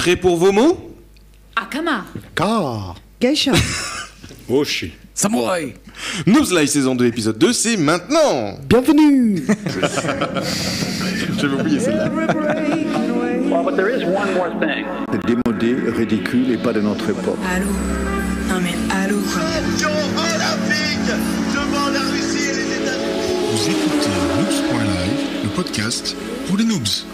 Prêt pour vos mots? Akama. Car. Geisha. Oshi. Samouraï. Noobs Live saison 2 épisode 2, c'est maintenant. Bienvenue. J'avais oublié celle-là. Well, but there is one more thing. Démodé, ridicule et pas de notre époque. Allô? Non mais allô quoi. Champion olympique devant la Russie et les États-Unis. Vous écoutez Noobs.live, le podcast pour les noobs.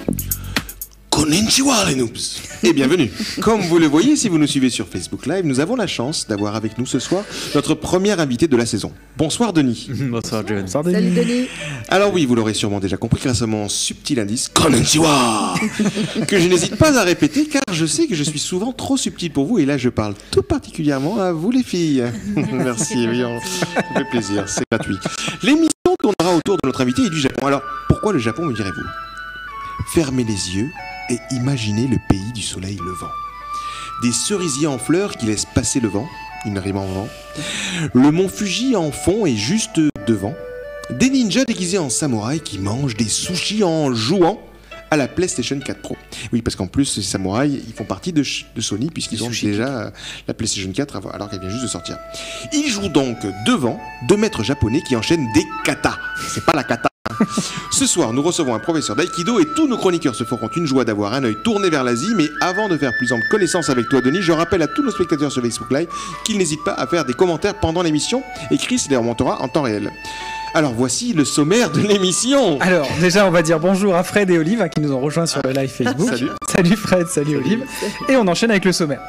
Konnichiwa les noobs et bienvenue. Comme vous le voyez si vous nous suivez sur Facebook Live, nous avons la chance d'avoir avec nous ce soir notre premier invité de la saison. Bonsoir Denis. Bonsoir John. Salut Denis. Alors oui, vous l'aurez sûrement déjà compris grâce à mon subtil indice Konnichiwa que je n'hésite pas à répéter car je sais que je suis souvent trop subtil pour vous et là je parle tout particulièrement à vous les filles. Merci, oui, ça fait plaisir, c'est gratuit. L'émission tournera autour de notre invité et du Japon. Alors pourquoi le Japon me direz-vous? Fermez les yeux et imaginez le pays du soleil levant. Des cerisiers en fleurs qui laissent passer le vent, une rime en vent. Le mont Fuji en fond et juste devant. Des ninjas déguisés en samouraïs qui mangent des sushis en jouant à la PlayStation 4 Pro. Oui, parce qu'en plus, ces samouraïs, ils font partie de Sony puisqu'ils ont déjà la PlayStation 4 alors qu'elle vient juste de sortir. Ils jouent donc devant deux maîtres japonais qui enchaînent des katas. C'est pas la kata. Ce soir, nous recevons un professeur d'aïkido et tous nos chroniqueurs se feront une joie d'avoir un œil tourné vers l'Asie. Mais avant de faire plus ample connaissance avec toi, Denis, je rappelle à tous nos spectateurs sur Facebook Live qu'ils n'hésitent pas à faire des commentaires pendant l'émission et Chris les remontera en temps réel. Alors voici le sommaire de l'émission. Alors déjà on va dire bonjour à Fred et Olive qui nous ont rejoints sur le live Facebook. Salut Fred, salut Olive. Et on enchaîne avec le sommaire.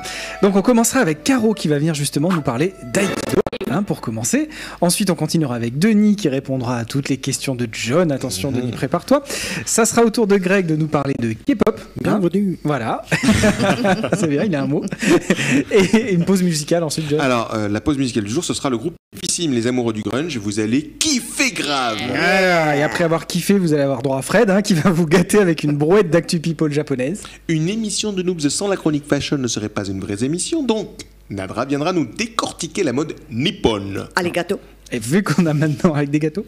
Donc on commencera avec Caro qui va venir justement nous parler d'aïkido pour commencer. Ensuite on continuera avec Denis qui répondra à toutes les questions de John. Attention Denis, prépare-toi. Ça sera au tour de Greg de nous parler de K-pop. Bienvenue. Voilà. C'est bien, il a un mot. Et une pause musicale ensuite John. Alors la pause musicale du jour ce sera le groupe Fissime, les amoureux du grunge. Vous allez kiffer grave. Et après avoir kiffé, vous allez avoir droit à Fred qui va vous gâter avec une brouette d'actu people japonaise. Une émission de noobs sans la chronique fashion ne serait pas une vraie émission, donc Nadra viendra nous décortiquer la mode nippone. Allez, gâteau. Et vu qu'on a maintenant, avec des gâteaux,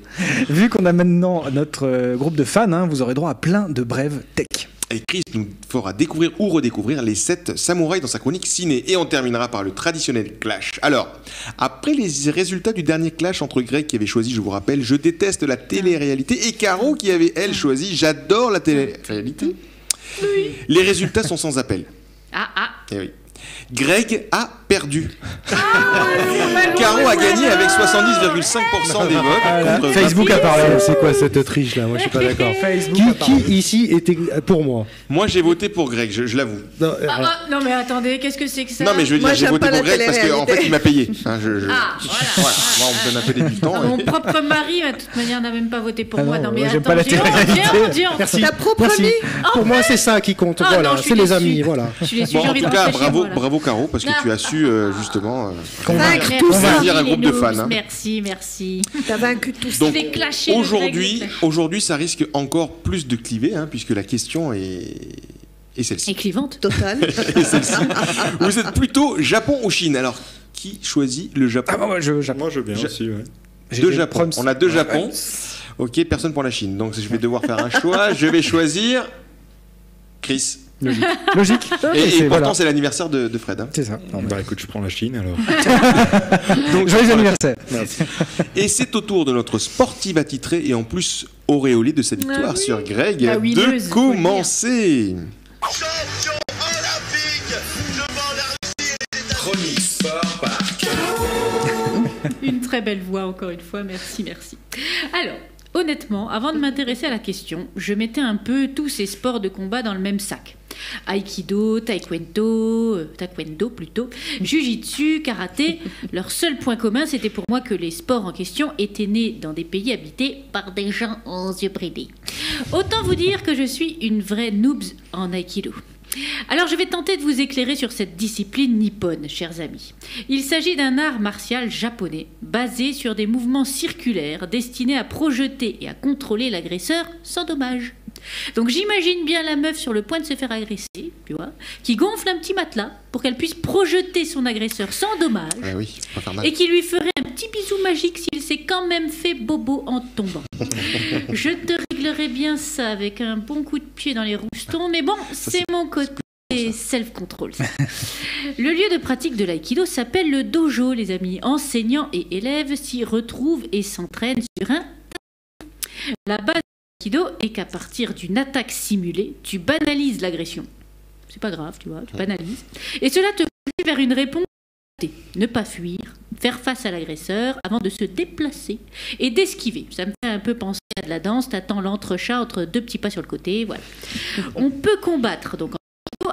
vu qu'on a maintenant notre groupe de fans, vous aurez droit à plein de brèves tech. Et Chris nous fera découvrir ou redécouvrir les 7 samouraïs dans sa chronique ciné. Et on terminera par le traditionnel clash. Alors, après les résultats du dernier clash entre Greg qui avait choisi, je vous rappelle, je déteste la télé-réalité, et Caro qui avait, elle, choisi, j'adore la télé-réalité. Oui. Les résultats sont sans appel. Et oui. Greg a perdu. Caro a gagné avec 70,5% des votes. Facebook a parlé. C'est quoi cette triche là? Moi je suis pas d'accord. Qui ici était pour moi? Moi j'ai voté pour Greg, je l'avoue. Non mais attendez, qu'est-ce que c'est que ça? Non mais je veux dire, j'ai voté pour Greg parce qu'en fait il m'a payé. Voilà. Moi on me donne un peu des butants. Mon propre mari, de toute manière, n'a même pas voté pour moi. Non mais j'aime pas la télé-réalité. Merci. Ta propre amie. Pour moi c'est ça qui compte. Voilà, c'est les amis. Voilà. Bon en tout cas bravo Caro parce que tu as su justement Vaincre dire un groupe de fans. Merci. T'as vaincu tous. Donc aujourd'hui ça risque encore plus de cliver puisque la question est celle-ci. Et clivante. Total. Et celle-ci. Vous êtes plutôt Japon ou Chine? Alors qui choisit le Japon? Moi je veux bien aussi. Ouais. Deux Japon. On a deux Japon. Ok, personne pour la Chine. Donc je vais devoir faire un choix. Je vais choisir Chris. Logique. Et pourtant c'est l'anniversaire de Fred. C'est ça. Bah écoute, je prends la Chine alors. Donc joyeux anniversaire. Merci. Et c'est au tour de notre sportive attitrée et en plus auréolée de sa victoire sur Greg de commencer. Champion olympique devant la Russie et les États-Unis. Chronique sport par Une très belle voix encore une fois, merci. Alors, honnêtement, avant de m'intéresser à la question, je mettais un peu tous ces sports de combat dans le même sac. Aïkido, taekwondo plutôt, jujitsu, karaté. Leur seul point commun, c'était pour moi que les sports en question étaient nés dans des pays habités par des gens aux yeux bridés. Autant vous dire que je suis une vraie noobs en aïkido. Alors je vais tenter de vous éclairer sur cette discipline nippone, chers amis. Il s'agit d'un art martial japonais basé sur des mouvements circulaires destinés à projeter et à contrôler l'agresseur sans dommage. Donc j'imagine bien la meuf sur le point de se faire agresser, tu vois, qui gonfle un petit matelas pour qu'elle puisse projeter son agresseur sans dommage, et qui lui ferait un petit bisou magique s'il s'est quand même fait bobo en tombant. Je te réglerai bien ça avec un bon coup de pied dans les roustons, mais bon, c'est mon côté c'est self-control. Le lieu de pratique de l'aïkido s'appelle le dojo, les amis. Enseignants et élèves s'y retrouvent et s'entraînent sur un tapis. La base de l'aïkido est qu'à partir d'une attaque simulée, tu banalises l'agression. C'est pas grave, tu vois, tu banalises. Et cela te conduit vers une réponse. Ne pas fuir, faire face à l'agresseur avant de se déplacer et d'esquiver. Ça me fait un peu penser à de la danse, t'attends l'entrechat entre deux petits pas sur le côté, voilà. On peut combattre donc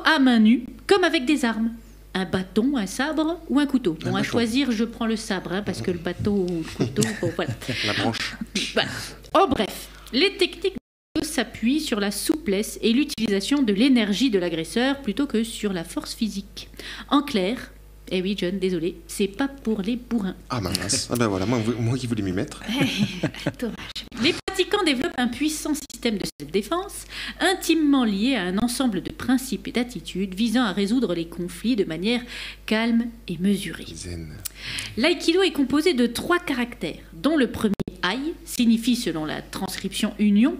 à main nue, comme avec des armes. Un bâton, un sabre ou un couteau. Bon, à choisir, je prends le sabre, hein, parce que le bâton ou le couteau, bon, voilà. La branche. Voilà. En bref, les techniques s'appuient sur la souplesse et l'utilisation de l'énergie de l'agresseur plutôt que sur la force physique. En clair, eh oui, John, désolé, c'est pas pour les bourrins. Ah mince, ah ben voilà, moi qui voulais m'y mettre. Dommage. Les pratiquants développent un puissant système de self-défense, intimement lié à un ensemble de principes et d'attitudes visant à résoudre les conflits de manière calme et mesurée. Zen. L'aïkido est composé de 3 caractères, dont le premier, ai, signifie selon la transcription union,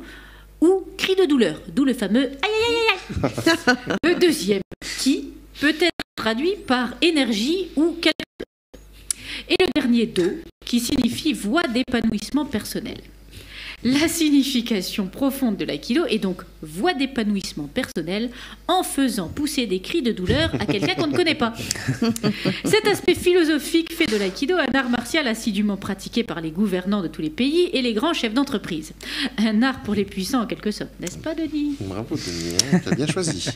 ou cri de douleur, d'où le fameux aïe aïe aïe aïe. Le deuxième, ki, peut être traduit par énergie ou quelque chose. Et le dernier, do, qui signifie voie d'épanouissement personnel. La signification profonde de l'aïkido est donc voie d'épanouissement personnel en faisant pousser des cris de douleur à quelqu'un qu'on ne connaît pas. Cet aspect philosophique fait de l'aïkido un art martial assidûment pratiqué par les gouvernants de tous les pays et les grands chefs d'entreprise. Un art pour les puissants en quelque sorte, n'est-ce pas, Denis? Bravo, Denis, hein, tu as bien choisi.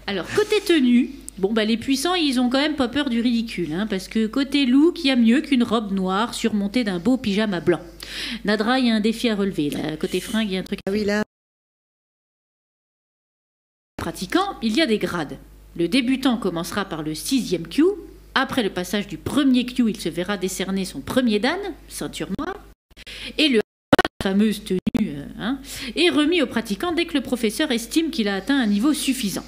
Alors, côté tenue, bon, bah, les puissants, ils ont quand même pas peur du ridicule, hein, parce que côté look, il y a mieux qu'une robe noire surmontée d'un beau pyjama blanc. Nadra, il y a un défi à relever. Là. Côté fringue, il y a un truc. Ah oui, là. Pratiquant, il y a des grades. Le débutant commencera par le 6e kyu. Après le passage du premier kyu, il se verra décerner son premier dan, ceinture noire. Et le la fameuse tenue, est remis au pratiquant dès que le professeur estime qu'il a atteint un niveau suffisant.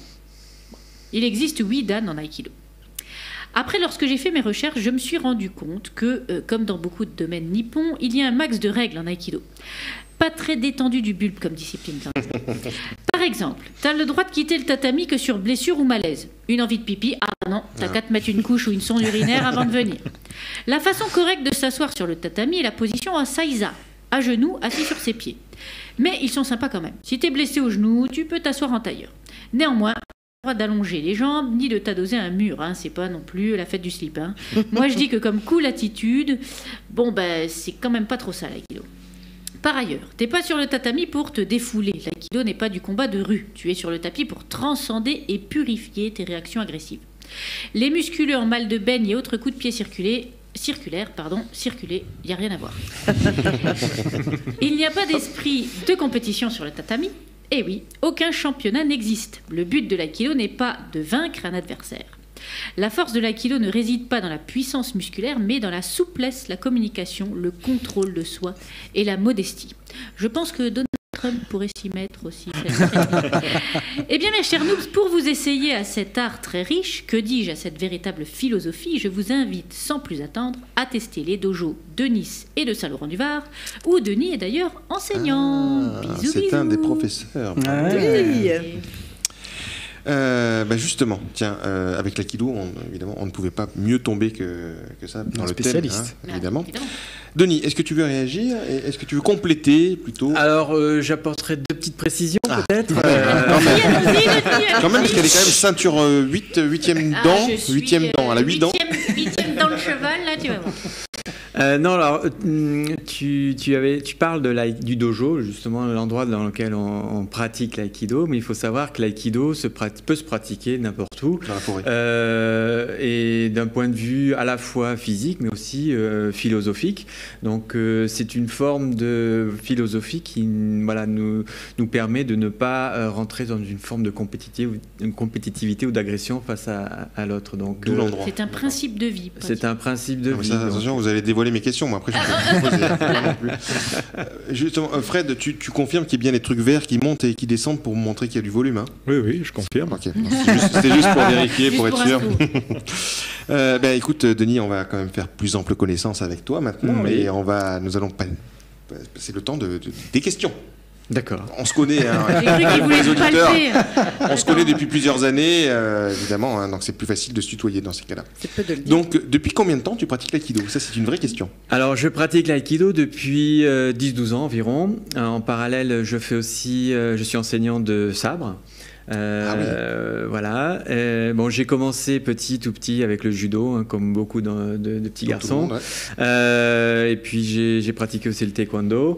Il existe 8 dan en aïkido. Après, lorsque j'ai fait mes recherches, je me suis rendu compte que, comme dans beaucoup de domaines nippons, il y a un max de règles en aïkido. Pas très détendu du bulbe comme discipline. Par exemple, t'as le droit de quitter le tatami que sur blessure ou malaise. Une envie de pipi, ah non, t'as qu'à te mettre une couche ou une sonde urinaire avant de venir. La façon correcte de s'asseoir sur le tatami est la position en saiza, à genoux, assis sur ses pieds. Mais ils sont sympas quand même. Si t'es blessé au genou, tu peux t'asseoir en tailleur. Néanmoins, droit d'allonger les jambes ni de t'adosser à un mur, hein. C'est pas non plus la fête du slip, hein. Moi je dis que comme cool attitude, bon ben c'est quand même pas trop ça l'aïkido. Par ailleurs, t'es pas sur le tatami pour te défouler, l'aïkido n'est pas du combat de rue, tu es sur le tapis pour transcender et purifier tes réactions agressives. Les musculeux en mal de beigne et autres coups de pied circuler, il n'y a rien à voir. Il n'y a pas d'esprit de compétition sur le tatami. Eh oui, aucun championnat n'existe. Le but de l'aïkido n'est pas de vaincre un adversaire. La force de l'aïkido ne réside pas dans la puissance musculaire, mais dans la souplesse, la communication, le contrôle de soi et la modestie. Je pense que Donald Trump pourrait s'y mettre aussi. Eh bien, mes chers noobs, pour vous essayer à cet art très riche, que dis-je, à cette véritable philosophie, je vous invite, sans plus attendre, à tester les dojos de Nice et de Saint-Laurent-du-Var, où Denis est d'ailleurs enseignant. Bisous, c'est bisous. un des professeurs. Oui. Justement, tiens, avec l'aïkido, évidemment, on ne pouvait pas mieux tomber que ça dans le spécialiste. thème, hein, évidemment. Denis, est-ce que tu veux réagir? Est-ce que tu veux compléter plutôt? Alors, j'apporterai 2 petites précisions peut-être. Quand même, parce qu'elle est quand même ceinture 8e dan, 8e dan, elle a 8 dents. 8e dans le cheval, là, tu vas voir. Non, alors tu parles du dojo, justement l'endroit dans lequel on pratique l'aïkido, mais il faut savoir que l'aïkido peut se pratiquer n'importe où, dans la forêt. Et d'un point de vue à la fois physique, mais aussi philosophique. Donc c'est une forme de philosophie qui nous permet de ne pas rentrer dans une forme de compétitivité ou d'agression face à l'autre. Donc c'est un principe de vie. C'est un principe de vie. Ça, attention, vous allez dévoiler mes questions, moi après je peux pas poser. Justement, Fred, tu confirmes qu'il y a bien des trucs verts qui montent et qui descendent pour montrer qu'il y a du volume, hein? Oui, je confirme. Okay. C'était juste pour vérifier, pour être sûr. Écoute, Denis, on va quand même faire plus ample connaissance avec toi maintenant, et nous allons passer le temps des questions. D'accord. On se connaît, hein, J'ai cru qu'il voulait les nous auditeurs. palper. On se connaît depuis plusieurs années, évidemment, hein, donc c'est plus facile de se tutoyer dans ces cas-là. C'est peu de le dire. Donc, depuis combien de temps tu pratiques l'aïkido? Ça, c'est une vraie question. Alors, je pratique l'aïkido depuis 10-12 ans environ. En parallèle, je suis enseignant de sabre. Voilà. Bon, j'ai commencé tout petit avec le judo, hein, comme beaucoup de petits garçons. Monde, ouais. Et puis j'ai pratiqué aussi le taekwondo.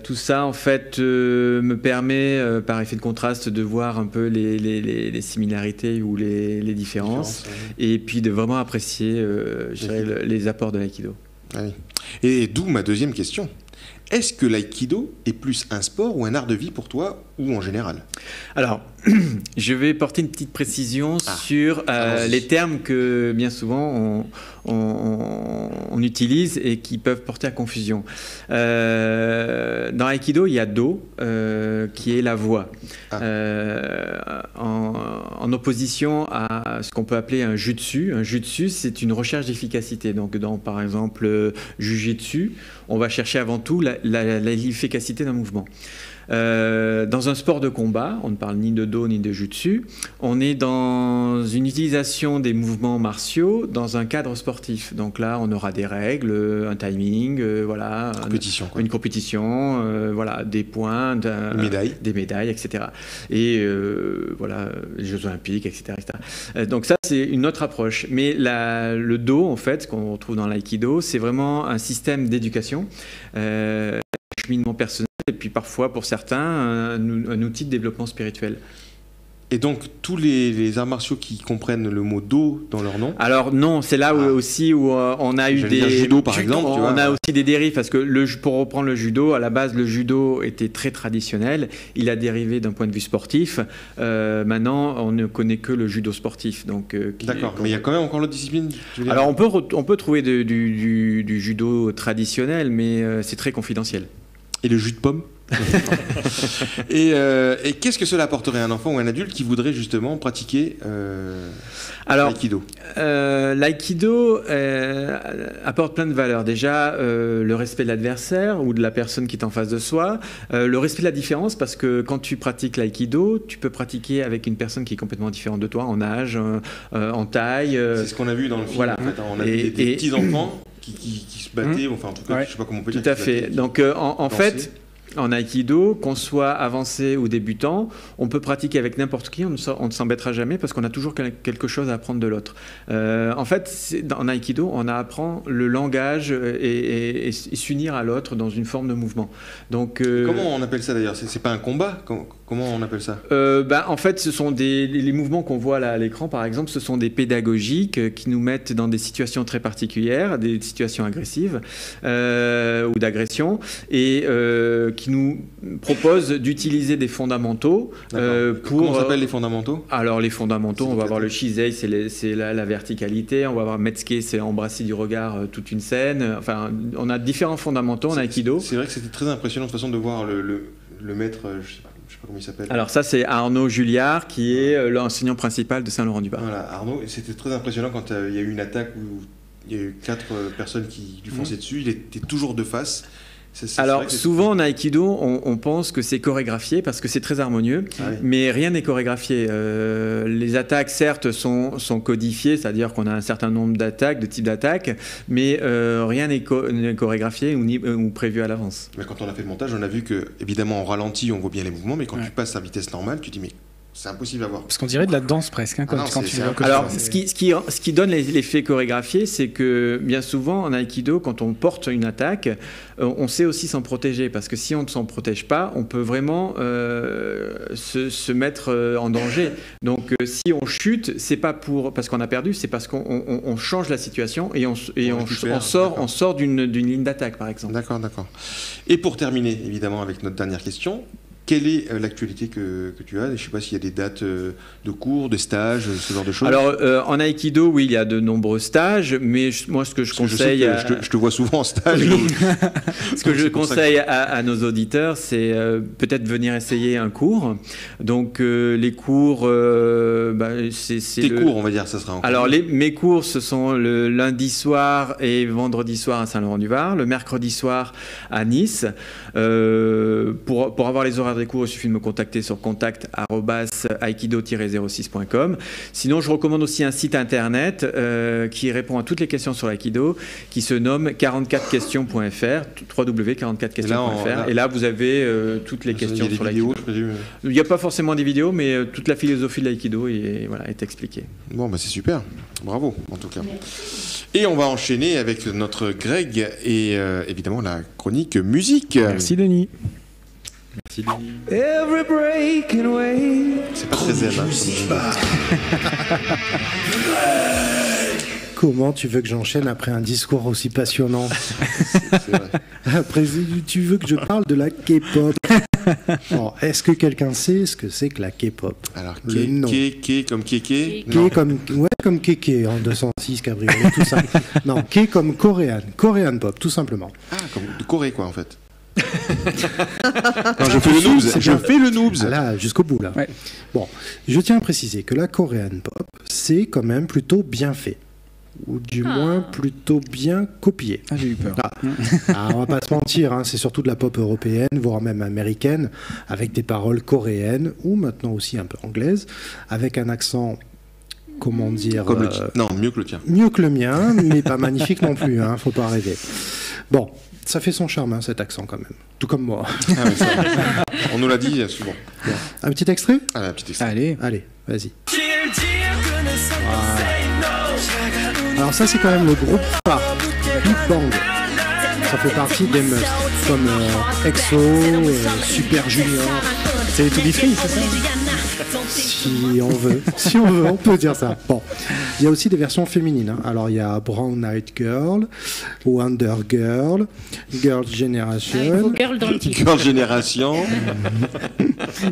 Tout ça, en fait, me permet, par effet de contraste, de voir un peu les similarités ou les différences, et puis de vraiment apprécier, je dirais, les apports de l'aïkido. Ah oui. Et d'où ma deuxième question. Est-ce que l'aïkido est plus un sport ou un art de vie pour toi, ou en général? Alors, je vais porter une petite précision sur les termes que bien souvent on utilise et qui peuvent porter à confusion. Dans l'aïkido, il y a Do, qui est la voix, en opposition à ce qu'on peut appeler un jutsu. Un jutsu, c'est une recherche d'efficacité. Donc, dans, par exemple, jujitsu, on va chercher avant tout l'efficacité d'un mouvement. Dans un sport de combat, on ne parle ni de do ni de jutsu, on est dans une utilisation des mouvements martiaux dans un cadre sportif. Donc là, on aura des règles, un timing, voilà, une compétition, voilà, des points, des médailles, etc. Et voilà, les Jeux Olympiques, etc. Donc ça, c'est une autre approche. Mais le do, en fait, ce qu'on retrouve dans l'aïkido, c'est vraiment un système d'éducation, cheminement personnel, et puis parfois, pour certains, un outil de développement spirituel. Et donc, tous les arts martiaux qui comprennent le mot do dans leur nom? Alors non, c'est là aussi où on a eu des... judo, par exemple, tu vois. On a aussi des dérives, parce que pour reprendre le judo, à la base, le judo était très traditionnel. Il a dérivé d'un point de vue sportif. Maintenant, on ne connaît que le judo sportif. D'accord, mais il y a quand même encore l'autre discipline? Alors, on peut trouver du judo traditionnel, mais c'est très confidentiel. Et le jus de pomme? Et qu'est-ce que cela apporterait à un enfant ou à un adulte qui voudrait justement pratiquer l'aïkido? L'aïkido apporte plein de valeurs. Déjà, le respect de l'adversaire ou de la personne qui est en face de soi, le respect de la différence, parce que quand tu pratiques l'aïkido, tu peux pratiquer avec une personne qui est complètement différente de toi, en âge, en taille. C'est ce qu'on a vu dans le film. Voilà. En fait, on a des petits enfants qui se battaient, enfin en tout cas, je sais pas comment on peut dire. Tout à fait. Donc en fait, en aïkido, qu'on soit avancé ou débutant, on peut pratiquer avec n'importe qui, on ne s'embêtera jamais parce qu'on a toujours quelque chose à apprendre de l'autre. En fait, en aïkido, on apprend le langage et s'unir à l'autre dans une forme de mouvement. Donc, comment on appelle ça d'ailleurs? C'est pas un combat? Comment on appelle ça? En fait, ce sont les mouvements qu'on voit là à l'écran, par exemple, ce sont des pédagogiques qui nous mettent dans des situations très particulières, des situations agressives ou d'agression, et qui nous proposent d'utiliser des fondamentaux Comment s'appellent les fondamentaux? Alors, les fondamentaux, on va avoir le Shizei, c'est la verticalité, on va avoir Metsuke, c'est embrasser du regard toute une scène. Enfin, on a différents fondamentaux en aïkido. C'est vrai que c'était très impressionnant de toute façon de voir le maître, je sais pas comment il s'appelle. Alors ça, c'est Arnaud Julliard, qui est l'enseignant principal de Saint-Laurent-du-Bar. Voilà, Arnaud, et c'était très impressionnant quand il y a eu une attaque où il y a eu 4 personnes qui lui fonçaient dessus, il était toujours de face. Alors souvent en aïkido, on pense que c'est chorégraphié parce que c'est très harmonieux, mais rien n'est chorégraphié. Les attaques, certes, sont codifiées, c'est-à-dire qu'on a un certain nombre d'attaques, de types d'attaques, mais rien n'est chorégraphié ou prévu à l'avance. Mais quand on a fait le montage, on a vu que, évidemment, en ralenti, on voit bien les mouvements, mais quand tu passes à vitesse normale, tu te dis, mais c'est impossible à voir. Parce qu'on dirait de la danse presque. Quand tu vois. Alors, ce qui donne l'effet chorégraphié, c'est que bien souvent en aïkido, quand on porte une attaque, on sait aussi s'en protéger. Parce que si on ne s'en protège pas, on peut vraiment se mettre en danger. Donc, si on chute, c'est pas parce qu'on a perdu, c'est parce qu'on change la situation et on sort d'une ligne d'attaque, par exemple. D'accord. Et pour terminer, évidemment, avec notre dernière question, quelle est l'actualité que tu as? Je ne sais pas s'il y a des dates de cours, des stages, ce genre de choses. Alors, en Aïkido, oui, il y a de nombreux stages, mais moi, ce que je conseille... Je te vois souvent en stage. Ce que je conseille à nos auditeurs, c'est peut-être venir essayer un cours. Donc, les cours... c'est Tes cours, on va dire, ça sera en cours. Alors, mes cours, ce sont le lundi soir et vendredi soir à Saint-Laurent-du-Var, le mercredi soir à Nice. Pour avoir les horaires des cours, il suffit de me contacter sur contact@aikido-06.com. Sinon, je recommande aussi un site internet qui répond à toutes les questions sur l'aïkido, qui se nomme 44questions.fr, www.44questions.fr. Et là, vous avez toutes les questions sur l'aïkido. Il n'y a pas forcément des vidéos, mais toute la philosophie de l'aïkido est expliquée. Bon, c'est super. Bravo, en tout cas. Et on va enchaîner avec notre Greg et évidemment la chronique musique. Merci Denis. Merci Denis. C'est pas très zen. Comment tu veux que j'enchaîne après un discours aussi passionnant? C'est vrai. Après, tu veux que je parle de la K-pop? Bon, est-ce que quelqu'un sait ce que c'est que la K-pop? Alors, K comme Kéké. Comme Kéké en 206 cabriolet, tout ça. Non, K comme Korean pop, tout simplement. Ah, comme de Corée, quoi, en fait. Non, je fais le noobs. Ah là, jusqu'au bout, là. Ouais. Bon, je tiens à préciser que la Korean pop, c'est quand même plutôt bien fait. Ou du moins plutôt bien copié. Ah, j'ai eu peur. On va pas se mentir, hein, c'est surtout de la pop européenne, voire même américaine, avec des paroles coréennes, ou maintenant aussi un peu anglaises, avec un accent... Comment dire Non, mieux que le tien. Mieux que le mien, mais pas magnifique non plus, hein, faut pas rêver. Bon, ça fait son charme, hein, cet accent quand même. Tout comme moi. Ah, mais ça, on nous l'a dit souvent. Bon. Un petit extrait? Un petit extrait. Allez, vas-y. Alors ça, c'est quand même le groupe phare, Big Bang. Ça fait partie des must, comme EXO, Super Junior. C'est les To Be Free, c'est ça? Si on veut, on peut dire ça. Bon, il y a aussi des versions féminines. Hein. Alors il y a Brown Eyed Girl, Wonder Girl, Girl Generation. Girl dans le titre. Girl Generation.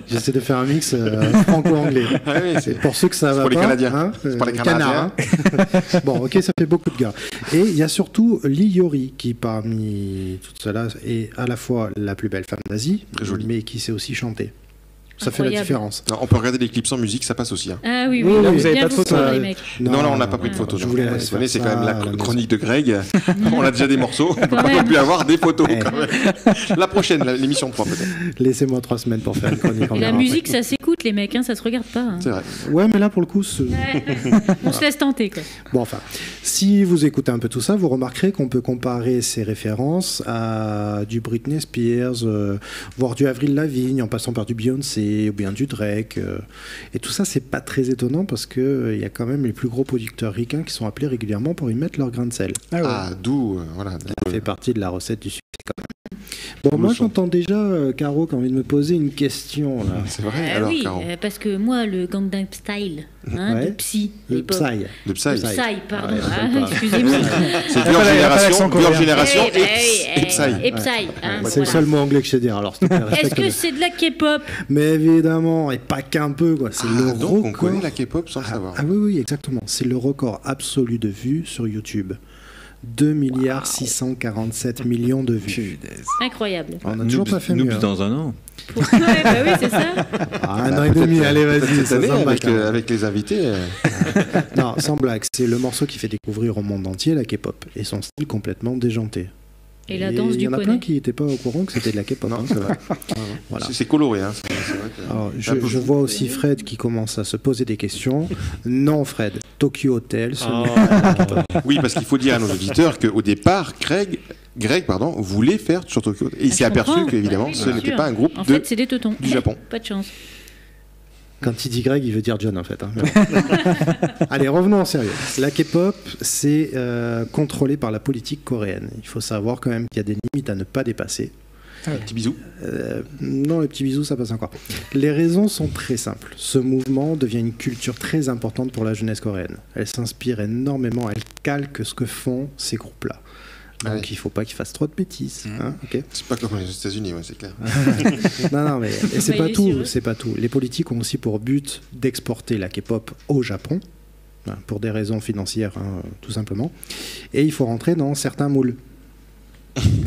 J'essaie de faire un mix franco-anglais. Ah oui, c'est pour ceux que ça va pour pas. Les Canadiens. Hein, c'est pour les Canadiens. Hein. Bon, ok, ça fait beaucoup de girls. Et il y a surtout Lee Yori qui, parmi toutes celles-là, est à la fois la plus belle femme d'Asie, mais qui sait aussi chanter. Ça fait la différence. Non, on peut regarder les clips sans musique, ça passe aussi. Hein. Ah oui, là, vous n'avez pas de photo. Les mecs. Non, on n'a pas pris de photos. Je voulais c'est quand même la chronique de Greg. On a déjà des morceaux. On ne peut pas non plus avoir des photos. Quand même. La prochaine, l'émission 3 peut-être. Laissez-moi 3 semaines pour faire une chronique. Et la musique, ça s'écoute, les mecs, hein, ça se regarde pas. Hein. C'est vrai. Ouais, mais là, pour le coup, on se laisse tenter, quoi. Bon, enfin, si vous écoutez un peu tout ça, vous remarquerez qu'on peut comparer ces références à du Britney Spears, voire du Avril Lavigne, en passant par du Beyoncé ou bien du Drake. Et tout ça, c'est pas très étonnant parce qu'il y a quand même les plus gros producteurs ricains qui sont appelés régulièrement pour y mettre leur grain de sel. D'où voilà. Ça fait partie de la recette du succès quand même. Bon, moi j'entends déjà Caro qui a envie de me poser une question là. C'est vrai. Alors, oui, Caro. Parce que moi, le Gangnam Style, de Psy, le Psy, pardon. Excusez-moi. C'est Girl Génération et Psy. Et Psy. C'est le seul mot anglais que je sais dire. Alors, est-ce que c'est de la K-pop? Mais évidemment, et pas qu'un peu quoi. C'est le record. On connaît la K-pop sans le savoir. Ah oui, exactement. C'est le record absolu de vues sur YouTube. 2,647 millions de vues. Incroyable. On n'a toujours pas fait mieux. Dans un an. Oui, c'est ça. Un an et demi, allez, vas-y. Cette année, avec les invités. Non, sans blague, c'est le morceau qui fait découvrir au monde entier la K-pop et son style complètement déjanté. Et la danse du poney. Il y en a plein qui n'étaient pas au courant que c'était de la K-pop. Non, c'est vrai. Voilà. C'est coloré. Hein. C'est vrai que... Alors, je vois aussi Fred qui commence à se poser des questions. Non, Fred, Tokyo Hotel. Oui, parce qu'il faut dire à nos auditeurs qu'au départ, Greg voulait faire sur Tokyo Hotel. Et il s'est aperçu qu'évidemment, ce n'était pas un groupe c'est des teutons. Du Japon. Pas de chance. Quand il dit Greg, il veut dire John en fait. Hein. Allez, revenons en sérieux. La K-pop, c'est contrôlé par la politique coréenne. Il faut savoir quand même qu'il y a des limites à ne pas dépasser. Petit bisou. Non, les petits bisous, ça passe encore. Les raisons sont très simples. Ce mouvement devient une culture très importante pour la jeunesse coréenne. Elle s'inspire énormément, elle calque ce que font ces groupes-là. Donc il faut pas qu'ils fassent trop de bêtises. Hein, ok. C'est pas comme les États-Unis, ouais, c'est clair. non, mais et c'est Bah, pas il est tout. sûr. C'est pas tout. Les politiques ont aussi pour but d'exporter la K-pop au Japon, pour des raisons financières, hein, tout simplement. Et il faut rentrer dans certains moules.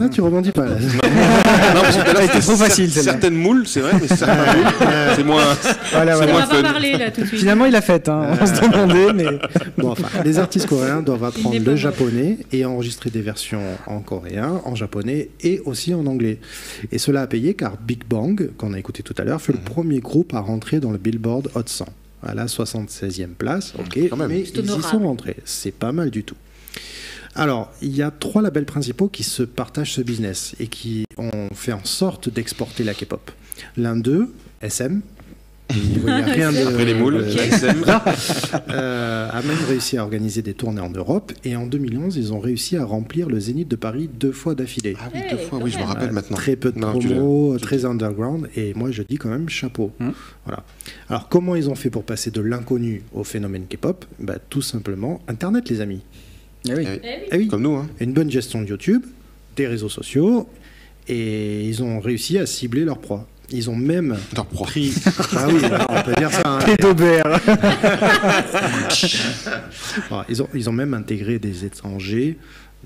Ah, tu rebondis pas là. Non, parce que là, C'était trop facile, celle-là. certaines moules, c'est vrai, mais certains moules, c'est moins. Voilà, c'est On moins va pas fun. parler là tout de suite. Finalement, il a fait, hein. On se demandait, mais. Bon, enfin, les artistes coréens doivent apprendre n'est pas le mort. japonais et enregistrer des versions en coréen, en japonais et aussi en anglais. Et cela a payé car Big Bang, qu'on a écouté tout à l'heure, fut le premier groupe à rentrer dans le Billboard Hot 100 à la 76e place. Ok, Quand même. mais C'est ils y honorable. sont rentrés. C'est pas mal du tout. Alors, il y a 3 labels principaux qui se partagent ce business et qui ont fait en sorte d'exporter la K-pop. L'un d'eux, SM, il n'y a rien de... Après les moules, de- SM. a même réussi à organiser des tournées en Europe et en 2011, ils ont réussi à remplir le Zénith de Paris 2 fois d'affilée. Ah oui, 2 fois, oui, je me rappelle maintenant. Très peu de Non, tu promos, l'as- très underground, et moi je dis quand même chapeau. Voilà. Alors comment ils ont fait pour passer de l'inconnu au phénomène K-pop? Bah, tout simplement Internet, les amis. Eh oui. Eh oui. Comme nous, hein. Une bonne gestion de YouTube, des réseaux sociaux, et ils ont réussi à cibler leur proie. Ils ont même Leur proie. pris... Ah oui, on peut dire ça. Hein. Pédobert. Alors, ils ont même intégré des étrangers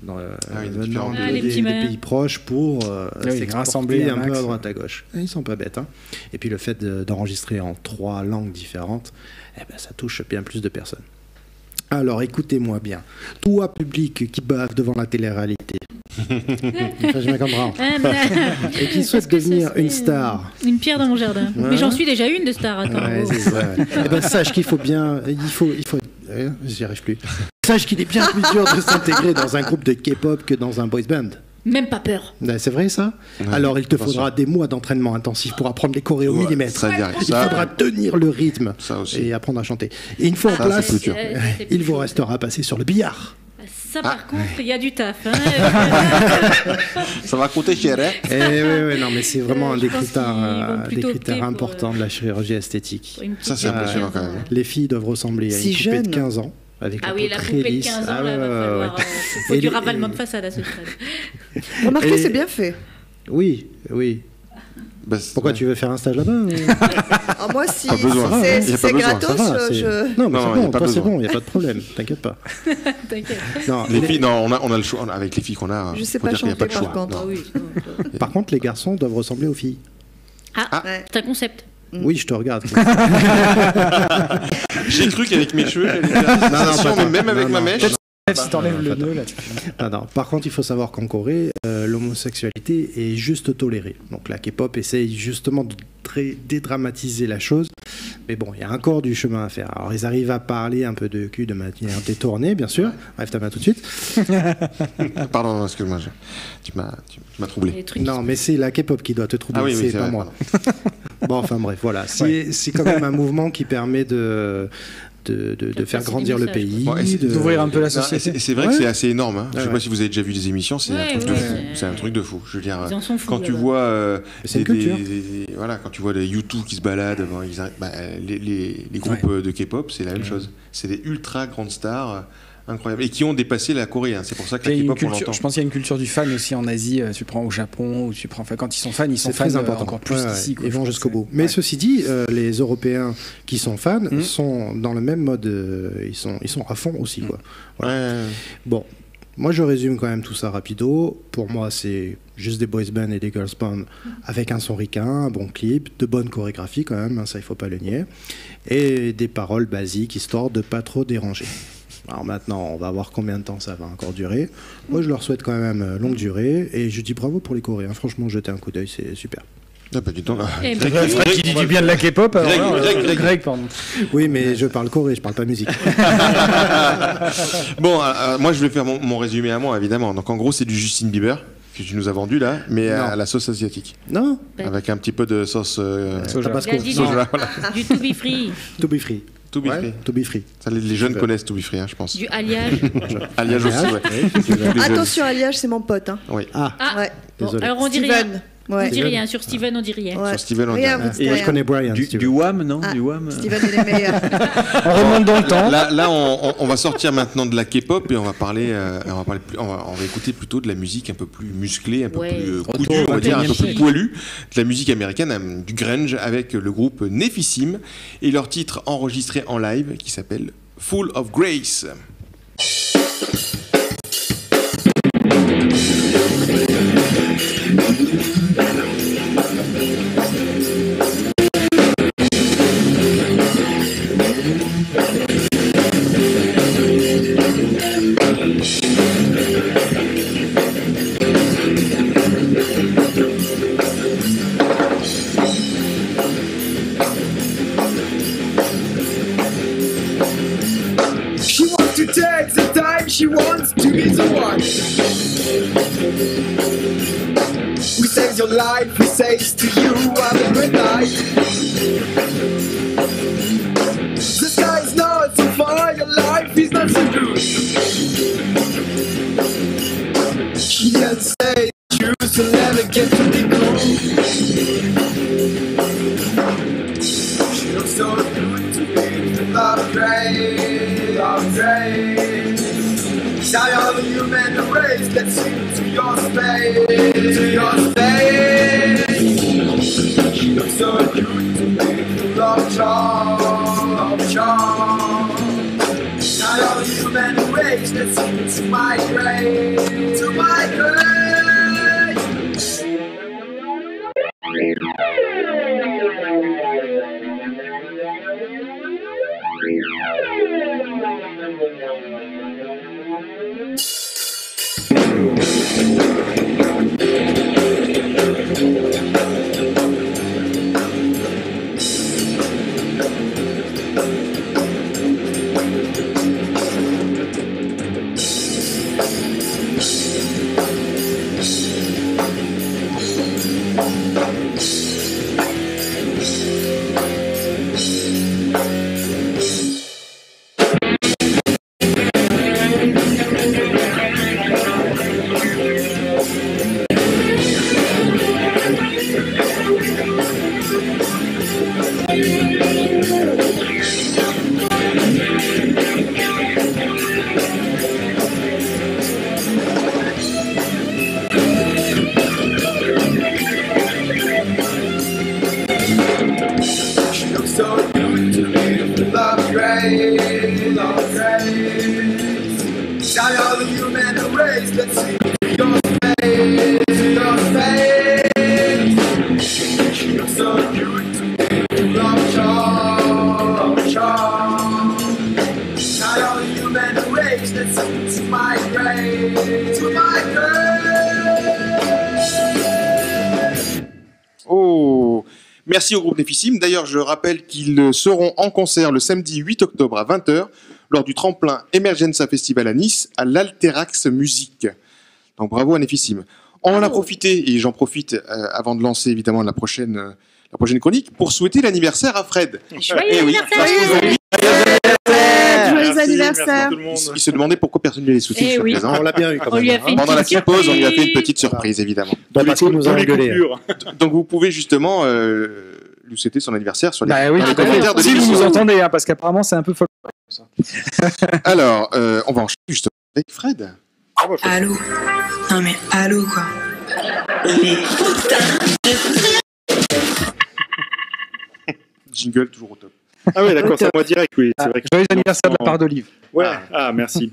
dans, oui, des venant différents de- pays. Ah, les des, petits des malins. pays proches pour oui, s'exporter rassembler un un peu max. à droite à gauche. Et ils sont pas bêtes. Hein. Et puis le fait d'enregistrer en 3 langues différentes, eh ben, ça touche bien plus de personnes. Alors écoutez-moi bien. Toi, public qui bave devant la télé-réalité, enfin, je me comprends, et qui souhaite Est-ce que devenir ce serait une star. Une pierre dans mon jardin. Ouais. Mais j'en suis déjà une de star. Attends. Ouais, c'est ça, ouais. Eh ben, sache qu'il faut bien. J'y arrive plus. Sache qu'il est bien plus dur de s'intégrer dans un groupe de K-pop que dans un boys band. Même pas peur. Ben, c'est vrai ça? Ouais, Alors il te attention. faudra des mois d'entraînement intensif pour apprendre les chorés au Ouais, millimètre. ça, Il ça, faudra tenir le rythme ça aussi. et apprendre à chanter. Et une fois en Ça, place, c'est plus dur. il vous restera à passer sur le billard. Ça, par contre, il y a du taf. Hein. Ça va coûter cher, hein. Oui, non, mais c'est vraiment un Je des pense critères, qu'ils vont plutôt opter pour, importants de la chirurgie esthétique. Une petite Ça, c'est pierre dans impressionnant mon quand jardin. même. Les filles doivent ressembler à Si une poupée de jeune. 15 ans. Avec Ah la oui, peau la très poupée de lisse. 15 ans, Ah là, ouais, va ouais, falloir. ouais. Faut Et du les- ravalement de façade à ce stade. Remarquez, Et- c'est bien fait. Oui. Bah, Pourquoi ouais. tu veux faire un stage là-bas Alors moi, si Pas besoin. si Il y a c'est pas besoin, gratos, Ça va, c'est- je... Non, mais Non, c'est il y a bon, pas toi c'est besoin. bon, il n'y a pas de problème, t'inquiète pas. T'inquiète. Non, Les filles, non, on a le choix. Avec les filles qu'on a, Je sais faut pas dire qu'il n'y a pas de chanter, choix. par contre. Ah Non. oui. non. Par contre, les garçons doivent ressembler aux filles. Ah, Ouais. c'est un concept. Oui, je te regarde. J'ai cru qu'avec mes cheveux, j'allais faire Non, la sensation, pas- mais même avec non, ma non. mèche. Si t'enlèves le attends. nœud, là, tu Non. Par contre, il faut savoir qu'en Corée, l'homosexualité est juste tolérée. Donc la K-pop essaye justement de dédramatiser la chose. Mais bon, il y a encore du chemin à faire. Alors ils arrivent à parler un peu de cul de manière détournée, bien sûr. Bref, ta main tout de suite. Pardon, excuse-moi, tu m'as troublé. Les trucs Non, mais c'est la K-pop qui doit te troubler, Ah oui, oui, c'est c'est pas vrai, moi. Bon, enfin bref, voilà. C'est quand même un mouvement qui permet de faire passer grandir des le messages, pays, Bon, et c'est- d'ouvrir un peu la Non, société. C'est vrai que Ouais. c'est assez énorme. Hein. Je sais Ouais, pas si vous avez déjà vu des émissions, c'est un Ouais, truc de ouais, fou. c'est- C'est un truc de fou. Je veux dire, Ils en sont fous, quand tu là-bas. vois C'est une culture. voilà, quand tu vois les YouTube qui se baladent, bon, les groupes de K-pop, c'est la même chose. C'est des ultra grandes stars incroyables et qui ont dépassé la Corée. Hein. C'est pour ça que Il y la a une K-pop, on culture, l'entend. je pense qu'il y a une culture du fan aussi en Asie. Tu prends au Japon, ou tu prends, enfin, quand ils sont fans, ils sont C'est fans très important. encore plus Ouais, qu'ici. ouais. quoi. Ils Je vont pense jusqu'au que- bout. Mais Ouais. ceci dit, les Européens qui sont fans Mm. sont dans le même mode. Ils sont à fond aussi, quoi. Ouais. Bon, moi je résume quand même tout ça rapido. Pour moi, c'est juste des boys bands et des girls bands avec un son ricain, un bon clip, de bonnes chorégraphies quand même, hein, ça il faut pas le nier, et des paroles basiques histoire de pas trop déranger. Alors maintenant, on va voir combien de temps ça va encore durer. Moi, je leur souhaite quand même longue durée et je dis bravo pour les Coréens. Franchement, jetez un coup d'œil, c'est super. Ah, pas du tout. Eh Greg, ben, Greg, Qui dit du bien de la K-pop, alors Greg, là, Greg. pardon. Oui, mais je parle Corée, je parle pas musique. Bon, moi je vais faire mon résumé à moi, évidemment. Donc en gros, c'est du Justin Bieber que tu nous as vendu là, mais à Non. la sauce asiatique. Non, Avec un petit peu de sauce Soja. Tabasco. Il a dit soja, voilà. du to be free, To be free. To be Ouais, free. to be free. Ça, les jeunes Super. connaissent To be free, hein, je pense. du alliage. Alliage aussi, ouais. Tous les jeunes. Attention, Aliage, c'est mon pote. Hein. Oui. Ah, Ah, Ouais. bon, Désolé. alors on dit rien. Steven. On dit rien. Sur Steven, on dit rien. Sur Steven, on dit rien. Moi, je connais Brian. Du Wham, non? Ah, Du Wham. Steven, il est meilleur. On remonte dans le temps. Là, on va sortir maintenant de la K-pop et on va écouter plutôt de la musique un peu plus musclée, un peu plus coudue, on va dire, un peu plus poilue, de la musique américaine, du grunge, avec le groupe Nephissim et leur titre enregistré en live qui s'appelle Full of Grace. She wants to be the one who saves your life, who says to you, have a good night. The sky is not so far, your life is not so good. She can say the truth, you'll never get to be cool. She looks so good to me, love grace, love grace. Now the human race, let's sing to your space, to your space. She looks so cute to me, full of charm, of charm. Now the human race, let's sing to my grave, to my grave. Merci au groupe Nephissim. D'ailleurs, je rappelle qu'ils seront en concert le samedi 8 octobre à 20h lors du tremplin Emergenza Festival à Nice à l'Alterax Musique. Donc bravo à Nephissim. On en a profité, et j'en profite avant de lancer évidemment la prochaine chronique, pour souhaiter l'anniversaire à Fred. Joyeux anniversaire. Il se demandait pourquoi personne ne lui avait souhaité jusqu'à présent. On l'a bien eu quand même. Pendant la petite pause, on lui a fait une petite surprise, évidemment. Parce qu'il nous a engueulé. Donc vous pouvez justement lui souhaiter son anniversaire sur les, oui, dans les commentaires de si vous l'émission. nous entendez, parce qu'apparemment c'est un peu folle. Alors, on va enchaîner justement avec Fred. Allô? Non mais allô quoi? Les Jingle toujours au top. Ah ouais, d'accord, c'est moi direct, oui. C'est vrai que joyeux anniversaire de la part d'Olive. Ouais, merci.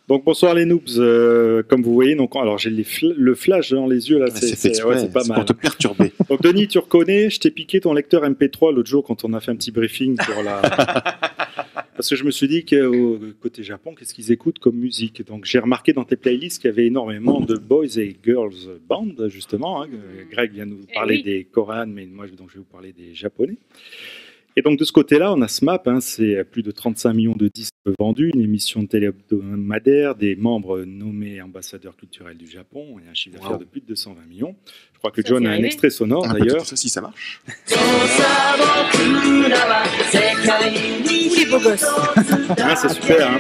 Donc bonsoir les noobs. Comme vous voyez, donc alors j'ai le flash dans les yeux là, c'est pas mal. Pour te perturber. Donc Denis, tu reconnais, je t'ai piqué ton lecteur MP3 l'autre jour quand on a fait un petit briefing pour la. Parce que je me suis dit qu'au côté Japon, qu'est-ce qu'ils écoutent comme musique? Donc j'ai remarqué dans tes playlists qu'il y avait énormément de boys et girls band justement. Hein. Greg vient nous parler des coréennes, mais moi donc je vais vous parler des japonais. Et donc de ce côté-là, on a SMAP, c'est plus de 35 millions de disques vendus, une émission de télé hebdomadaire, des membres nommés ambassadeurs culturels du Japon, et un chiffre d'affaires de plus de 220 millions. Je crois que John a un extrait sonore d'ailleurs. Ça, si ça marche. Les beaux gosses. C'est super, hein.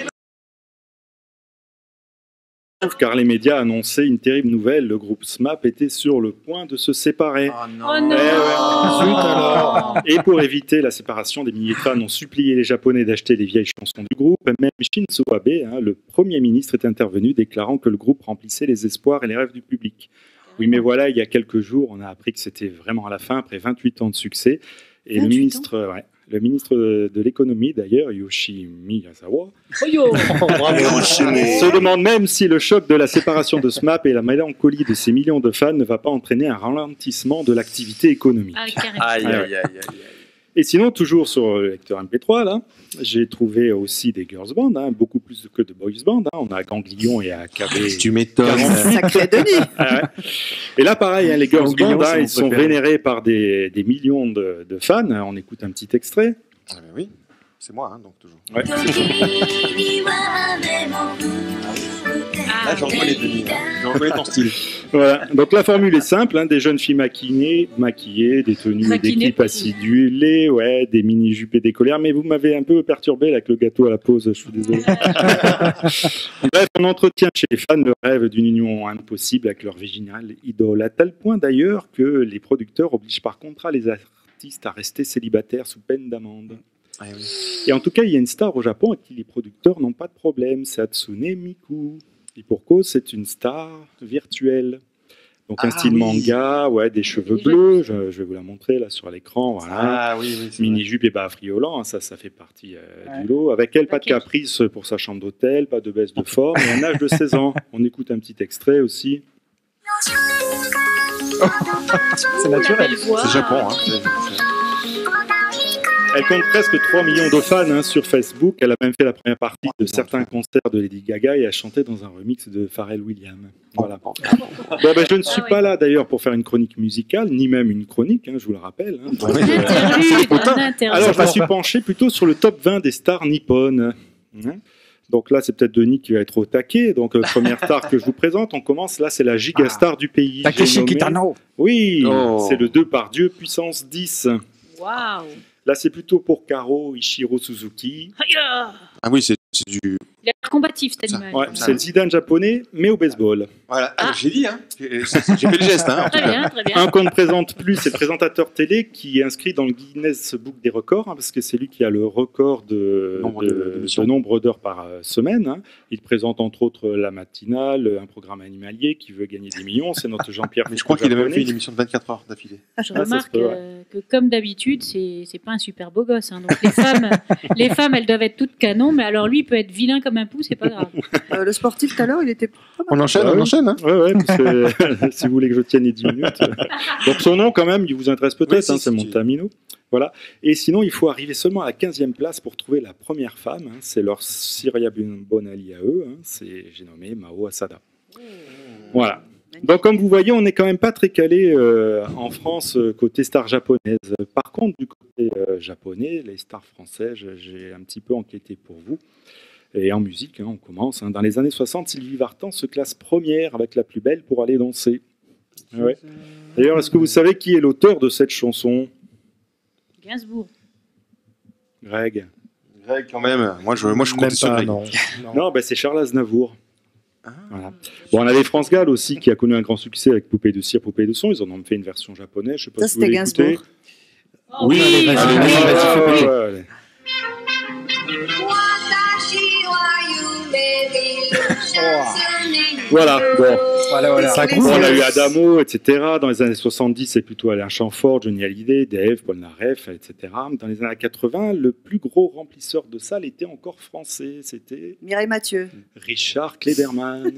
car les médias annonçaient une terrible nouvelle. Le groupe SMAP était sur le point de se séparer. Oh non. Zut alors. Et pour éviter la séparation, des milliers de fans ont supplié les Japonais d'acheter les vieilles chansons du groupe. Même Shinzo Abe, le Premier ministre, est intervenu, déclarant que le groupe remplissait les espoirs et les rêves du public. Oui, mais voilà, il y a quelques jours, on a appris que c'était vraiment à la fin, après 28 ans de succès. Et le ministre de l'économie, d'ailleurs, Yoshimi Miyazawa, se demande même si le choc de la séparation de SMAP et la mélancolie de ces millions de fans ne va pas entraîner un ralentissement de l'activité économique. Aïe. Et sinon, toujours sur le lecteur MP3, là, j'ai trouvé aussi des girls bands, beaucoup plus que de boys bands. On a Ganglion et AKB. Tu m'étonnes. Sacré Denis. Et là, pareil, les girls Ganglion, bands, c'est mon ils sont préféré. vénérés par des millions de fans. On écoute un petit extrait. Ah, ben oui, c'est moi, donc toujours. Ouais. Là, j'en reconnais Denis. J'en reconnais ton style. Voilà. Donc la formule est simple, des jeunes filles maquillées, des tenues et des clips acidulés, des mini-jupes et des collières, mais vous m'avez un peu perturbé là, avec le gâteau à la pause, je suis désolé. Bref, on entretient chez les fans le rêve d'une union impossible avec leur original idole, à tel point d'ailleurs que les producteurs obligent par contrat les artistes à rester célibataires sous peine d'amende. Ah, oui. Et en tout cas, il y a une star au Japon avec qui les producteurs n'ont pas de problème, c'est Hatsune Miku. Et pour cause, c'est une star virtuelle. Donc un style manga, des cheveux bleus, je vais vous la montrer là sur l'écran, voilà. Mini-jupe et bas friolant, ça fait partie du lot. Avec elle, pas de caprice pour sa chambre d'hôtel, pas de baisse de forme, et un âge de 16 ans. On écoute un petit extrait aussi. C'est naturel. C'est Japon, Elle compte presque 3 millions de fans sur Facebook. Elle a même fait la première partie de certains concerts de Lady Gaga et a chanté dans un remix de Pharrell Williams. Voilà. Je ne suis pas là d'ailleurs pour faire une chronique musicale, ni même une chronique, je vous le rappelle. Alors, je me suis penché plutôt sur le top 20 des stars nippones. Donc là, c'est peut-être Denis qui va être au taquet. Donc, première star que je vous présente, on commence. Là, c'est la gigastar du pays. Takeshi Kitano. Oui, c'est le 2 par Dieu puissance 10. Waouh. Là, c'est plutôt pour Karo Ichiro Suzuki. Ah oui, c'est du... Il a l'air combatif, cet animal. Ouais, c'est le Zidane japonais, mais au baseball. Voilà, j'ai dit, j'ai fait le geste. Très bien, très bien. Un qu'on ne présente plus, c'est le présentateur télé qui est inscrit dans le Guinness Book des records, parce que c'est lui qui a le record de nombre d'heures par semaine. Il présente entre autres la matinale, un programme animalier qui veut gagner des millions. C'est notre Jean-Pierre. Mais je crois qu'il a même fait une émission de 24 heures d'affilée. Je remarque que, comme d'habitude, c'est pas un super beau gosse. Donc les femmes, elles doivent être toutes canons, mais alors lui, il peut être vilain comme un pou, c'est pas grave. Le sportif tout à l'heure, il était. On enchaîne. Ouais, parce que, si vous voulez que je tienne les 10 minutes. Donc son nom, quand même, il vous intéresse peut-être, c'est Montamino. Voilà. Et sinon, il faut arriver seulement à la 15e place pour trouver la première femme. C'est leur Syria Bonali à eux. J'ai nommé Mao Asada. Voilà. Donc, comme vous voyez, on n'est quand même pas très calé en France côté stars japonaises. Par contre, du côté japonais, les stars françaises, j'ai un petit peu enquêté pour vous. Et en musique, on commence. Dans les années 60, Sylvie Vartan se classe première avec La plus belle pour aller danser. Ouais. D'ailleurs, est-ce que vous savez qui est l'auteur de cette chanson ? Gainsbourg. Greg, quand même. Moi, je compte sur Greg. Non, c'est Charles Aznavour. Voilà. Bon, on avait France Gall aussi qui a connu un grand succès avec Poupée de cire, Poupée de son. Ils en ont fait une version japonaise. Je sais pas si vous voulez écouter. Oui, vas-y. Voilà, bon. Ça On a eu Adamo, etc. Dans les années 70, c'est plutôt Alain Chamfort, Johnny Hallyday, Dave, Paul Naref, etc. Dans les années 80, le plus gros remplisseur de salle était encore français. C'était Mireille Mathieu. Richard Klederman.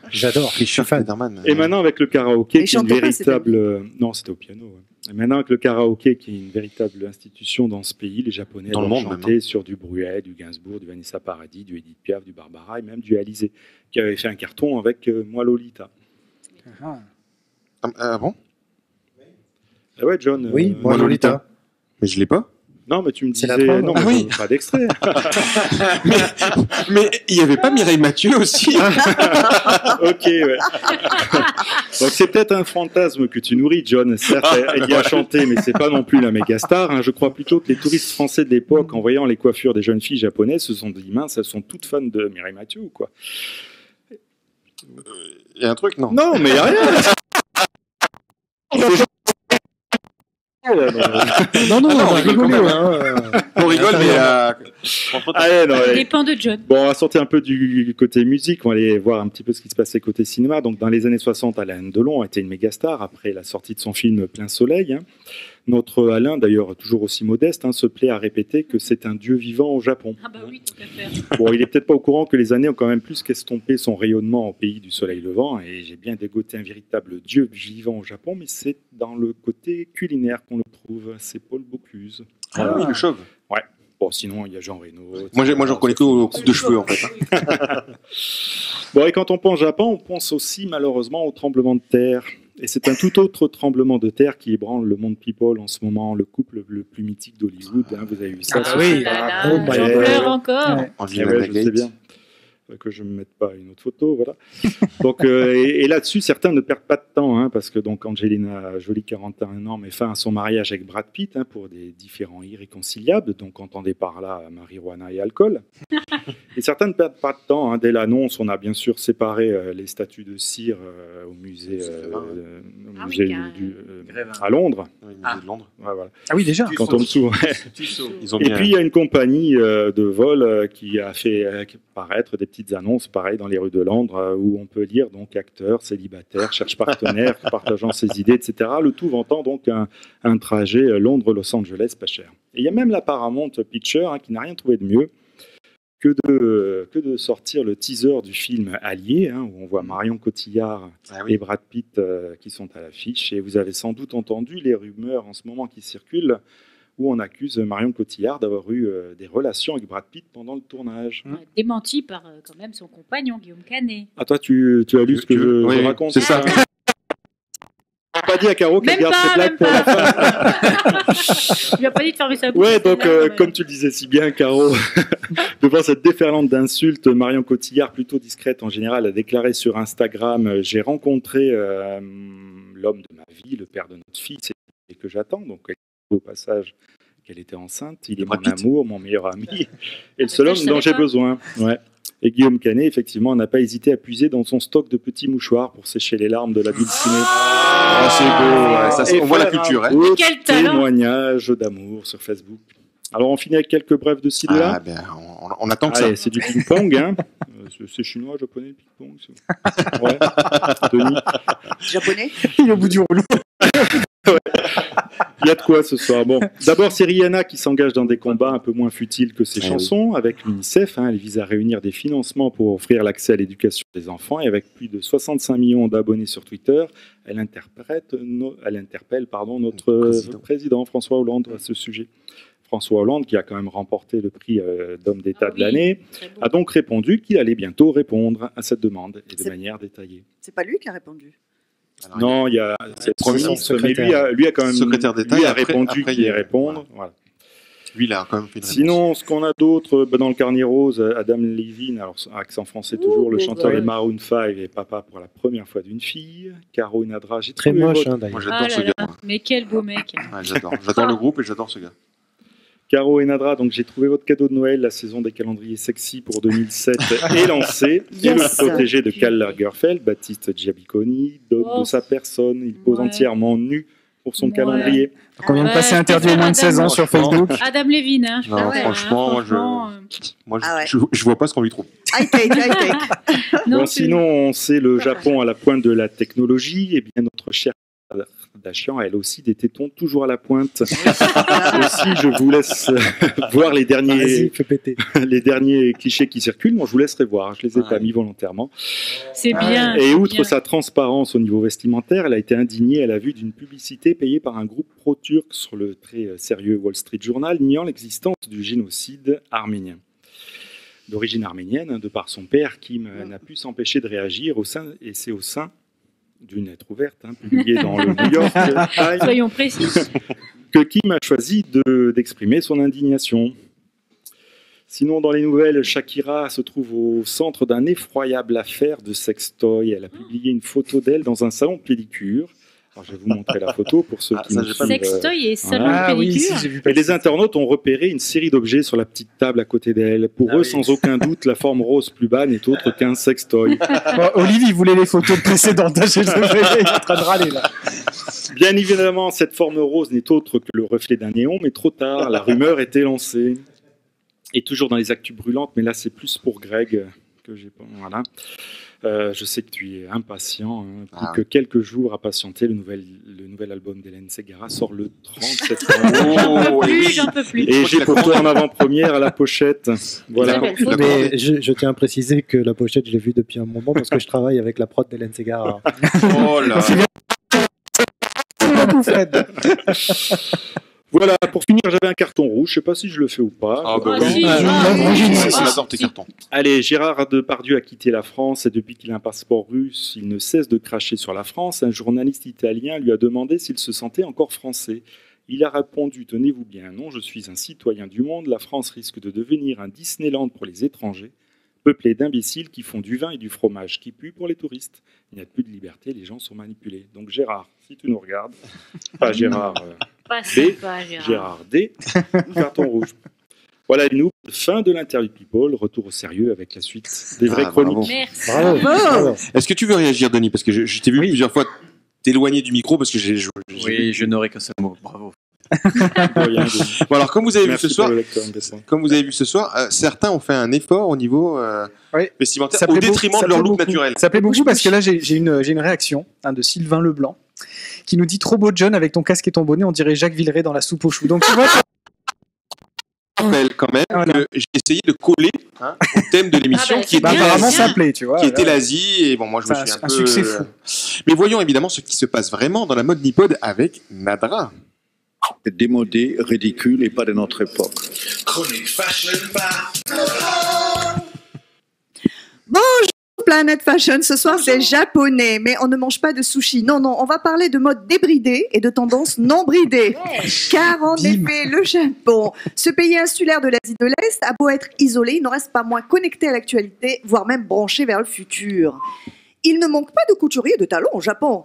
J'adore Richard Klederman. Et maintenant, avec le karaoké, qui est une véritable... Non, c'était au piano. Ouais. Et maintenant, avec le karaoké, qui est une véritable institution dans ce pays, les Japonais doivent chanter sur du Bruet, du Gainsbourg, du Vanessa Paradis, du Edith Piaf, du Barbara et même du Alizé, qui avait fait un carton avec Moi Lolita. Ah bon? Ah ouais, John. Oui, Moi Lolita. Mais je l'ai pas. Non, mais tu me disais... Non, mais pas d'extrait. mais il n'y avait pas Mireille Mathieu aussi. Ok, ouais. Donc c'est peut-être un fantasme que tu nourris, John. Certes, elle y a chanté, mais c'est pas non plus la méga star. Je crois plutôt que les touristes français de l'époque, en voyant les coiffures des jeunes filles japonaises, se sont dit, mince, elles sont toutes fans de Mireille Mathieu ou quoi. Il y a un truc, non? Non, mais il n'y a rien. Non, on va rigoler. On rigole, mais... Allez, non, Ça dépend de John. Bon, on va sortir un peu du côté musique, on va aller voir un petit peu ce qui se passait côté cinéma. Donc, dans les années 60, Alain Delon était une méga star après la sortie de son film Plein Soleil. Notre Alain, d'ailleurs toujours aussi modeste, se plaît à répéter que c'est un dieu vivant au Japon. Ah bah oui, tant qu'à faire. Bon, il est peut-être pas au courant que les années ont quand même plus qu'estompé son rayonnement au pays du soleil levant, et j'ai bien dégoté un véritable dieu vivant au Japon, mais c'est dans le côté culinaire qu'on le trouve, c'est Paul Bocuse. Ah oui, le chauve. Ouais. Bon, sinon, il y a Jean Reno. Moi, je reconnais que aux coupes de cheveux, en fait. Bon, et quand on pense Japon, on pense aussi malheureusement au tremblement de terre. Et c'est un tout autre tremblement de terre qui ébranle le monde people en ce moment, le couple le plus mythique d'Hollywood. Vous avez vu ça? Ah oui, J'en pleure encore. Je sais bien que je ne me mette pas une autre photo, voilà. Donc, et là-dessus, certains ne perdent pas de temps, parce que donc Angelina Jolie, 41 ans, met fin à son mariage avec Brad Pitt pour des différends irréconciliables. Donc, entendez par là marijuana et alcool. Et certains ne perdent pas de temps. Dès l'annonce, on a bien sûr séparé les statues de cire au musée, à Londres. Oui, musée de Londres. Ouais, voilà. Ah oui, déjà. Quand en dessous. Et puis, il y a une compagnie de vol qui a fait paraître des petites annonces, pareil, dans les rues de Londres, où on peut lire donc acteur, célibataire, cherche partenaire, partageant ses idées, etc. Le tout vantant donc un trajet Londres-Los Angeles pas cher. Et il y a même la Paramount Pictures qui n'a rien trouvé de mieux que de sortir le teaser du film Allié, où on voit Marion Cotillard et Brad Pitt qui sont à l'affiche. Et vous avez sans doute entendu les rumeurs en ce moment qui circulent, où on accuse Marion Cotillard d'avoir eu des relations avec Brad Pitt pendant le tournage. Démenti par quand même son compagnon, Guillaume Canet. Ah, toi, tu as lu ce que je raconte? C'est ça. Pas dit à Caro qu'elle garde ses blagues pour la fin. Tu lui as pas dit de fermer sa bouche. Ouais, donc comme tu le disais si bien, Caro, devant cette déferlante d'insultes, Marion Cotillard, plutôt discrète en général, a déclaré sur Instagram: j'ai rencontré l'homme de ma vie, le père de notre fille, et que j'attends. Donc, au passage, qu'elle était enceinte. Il est mon amour, mon meilleur ami, et le seul homme dont j'ai besoin. Ouais. Et Guillaume Canet, effectivement, n'a pas hésité à puiser dans son stock de petits mouchoirs pour sécher les larmes de la dulcinée. C'est beau, ça, on voit la culture. Quel talent! Témoignage d'amour sur Facebook. Alors, on finit avec quelques brèves de ci de là. On attend que ça. C'est du ping-pong. C'est chinois, japonais, le ping-pong. Ouais. Denis. Japonais? Il est au bout du rouleau. Ouais. Il y a de quoi ce soir. Bon, d'abord, c'est Rihanna qui s'engage dans des combats un peu moins futiles que ses chansons avec l'UNICEF. Elle vise à réunir des financements pour offrir l'accès à l'éducation des enfants. Et avec plus de 65 millions d'abonnés sur Twitter, elle interpelle notre président François Hollande à ce sujet. François Hollande, qui a quand même remporté le prix d'homme d'État de l'année, a donc répondu qu'il allait bientôt répondre à cette demande et de manière détaillée. C'est pas lui qui a répondu? Alors, non, il y a le Premier ministre, mais lui a quand même secrétaire d'État, lui a répondu qu'il allait répondre. Voilà. Lui, il a quand même fait une réponse. Sinon, ce qu'on a d'autre, dans le carnet rose, Adam Levine, alors accent français toujours, le chanteur des Maroon 5 et papa pour la première fois d'une fille. Caro Inadra, j'ai très moche d'ailleurs. Moi j'adore ce gars. Mais quel beau mec. J'adore le groupe et j'adore ce gars. Caro et Nadra, donc j'ai trouvé votre cadeau de Noël, la saison des calendriers sexy pour 2007 est lancée. Et le protégé de Karl Lagerfeld, Baptiste Giabiconi, dote de sa personne. Il pose entièrement nu pour son calendrier. Donc on vient de passer interdit aux moins de 16 ans sur Facebook. Adam Levine. Non, franchement, je vois pas ce qu'on lui trouve. Bon, sinon, on sait le Japon à la pointe de la technologie. Et bien notre chère Dachian, elle aussi des tétons toujours à la pointe. Aussi, je vous laisse voir les derniers clichés qui circulent. Moi, je vous laisserai voir. Je les ai pas mis volontairement. C'est bien. Et outre sa transparence au niveau vestimentaire, elle a été indignée à la vue d'une publicité payée par un groupe pro-turc sur le très sérieux Wall Street Journal, niant l'existence du génocide arménien. D'origine arménienne, de par son père, Kim n'a pu s'empêcher de réagir au sein d'une lettre ouverte, publiée dans le New York Times, soyons précis, que Kim a choisi d'exprimer son indignation. Sinon, dans les nouvelles, Shakira se trouve au centre d'un effroyable affaire de sextoy. Elle a publié une photo d'elle dans un salon de pédicure, Alors, je vais vous montrer la photo pour ceux qui nous suivent. Sextoy et salon Ah de oui, pédicure. si, j'ai vu Et passer. les internautes ont repéré une série d'objets sur la petite table à côté d'elle. Pour eux, sans aucun doute, la forme rose plus bas n'est autre qu'un sextoy. Bon, Olive, il voulait les photos précédentes. Il est en train de râler là. Bien évidemment, cette forme rose n'est autre que le reflet d'un néon, mais trop tard, la rumeur était lancée. Et toujours dans les actus brûlantes, mais là c'est plus pour Greg que j'ai pas. Voilà. Je sais que tu es impatient, hein, plus que quelques jours à patienter. Le nouvel album d'Hélène Ségara sort le 30 septembre. J'en peux plus. Et j'ai pour toi en avant-première à la pochette. Voilà. Mais je tiens à préciser que la pochette, je l'ai vue depuis un moment parce que je travaille avec la prod d'Hélène Ségara. Oh là. Voilà, pour finir, j'avais un carton rouge. Je sais pas si je le fais ou pas. Ah bah si, oui. J'adore tes cartons. Allez, Gérard Depardieu a quitté la France et depuis qu'il a un passeport russe, il ne cesse de cracher sur la France. Un journaliste italien lui a demandé s'il se sentait encore français. Il a répondu, tenez-vous bien, non, je suis un citoyen du monde. La France risque de devenir un Disneyland pour les étrangers, peuplé d'imbéciles qui font du vin et du fromage qui puent pour les touristes. Il n'y a plus de liberté, les gens sont manipulés. Donc Gérard, si tu nous regardes, pas Gérard Pas B, sympa, Gérard. Gérard D, carton rouge. Voilà, nous, fin de l'interview People, retour au sérieux avec la suite des vraies chroniques. Merci. Bravo. Est-ce que tu veux réagir, Denis? Parce que je t'ai vu plusieurs fois t'éloigner du micro parce que j'ai. Oui, je n'aurai qu'un seul mot. Bravo. Bon, alors, comme vous avez Merci vu ce soir, pour le lecteur, Besson. certains ont fait un effort au niveau vestimentaire Ça au plaît détriment beaucoup, de leur ça plaît look beaucoup. naturel. Ça plaît beaucoup parce que là, j'ai une réaction de Sylvain Leblanc qui nous dit trop beau John avec ton casque et ton bonnet, on dirait Jacques Villeray dans La soupe aux choux. Donc tu vois, Je rappelle quand même que j'ai essayé de coller au thème de l'émission qui était apparemment ça plaît, tu vois. qui était là. l'Asie et bon moi je me C'est suis un un peu succès fou. Mais voyons évidemment ce qui se passe vraiment dans la mode nippone avec Nadra. Démodé, ridicule et pas de notre époque. Chronique Fashion Bar. Bonjour Planète Fashion, ce soir c'est japonais, mais on ne mange pas de sushi. Non, non, on va parler de mode débridé et de tendance non bridée. Car en effet, le Japon, ce pays insulaire de l'Asie de l'Est, a beau être isolé, il n'en reste pas moins connecté à l'actualité, voire même branché vers le futur. Il ne manque pas de couturiers de talent au Japon,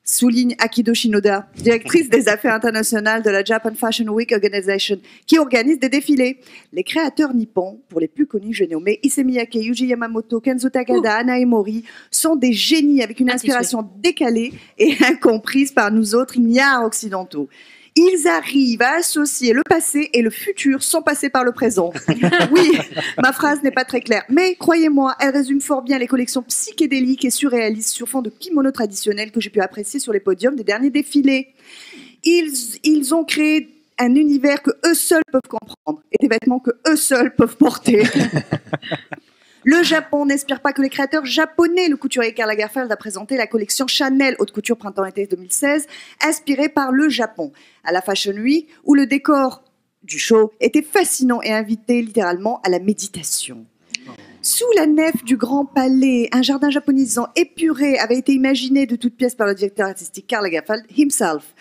souligne Akido Shinoda, directrice des affaires internationales de la Japan Fashion Week Organization, qui organise des défilés. Les créateurs nippons, pour les plus connus, je nommé Issey Miyake, Yuji Yamamoto, Kenzo Takada, Anna Emori, sont des génies avec une inspiration décalée et incomprise par nous autres ignares occidentaux. Ils arrivent à associer le passé et le futur sans passer par le présent. Oui, ma phrase n'est pas très claire, mais croyez-moi, elle résume fort bien les collections psychédéliques et surréalistes sur fond de kimono traditionnels que j'ai pu apprécier sur les podiums des derniers défilés. Ils ont créé un univers que eux seuls peuvent comprendre et des vêtements que eux seuls peuvent porter. Le Japon n'inspire pas que les créateurs japonais. Le couturier Karl Lagerfeld a présenté la collection Chanel haute couture printemps-été 2016, inspirée par le Japon, à la Fashion Week, où le décor du show était fascinant et invitait littéralement à la méditation. Sous la nef du Grand Palais, un jardin japonisant épuré avait été imaginé de toutes pièces par le directeur artistique Karl Lagerfeld himself.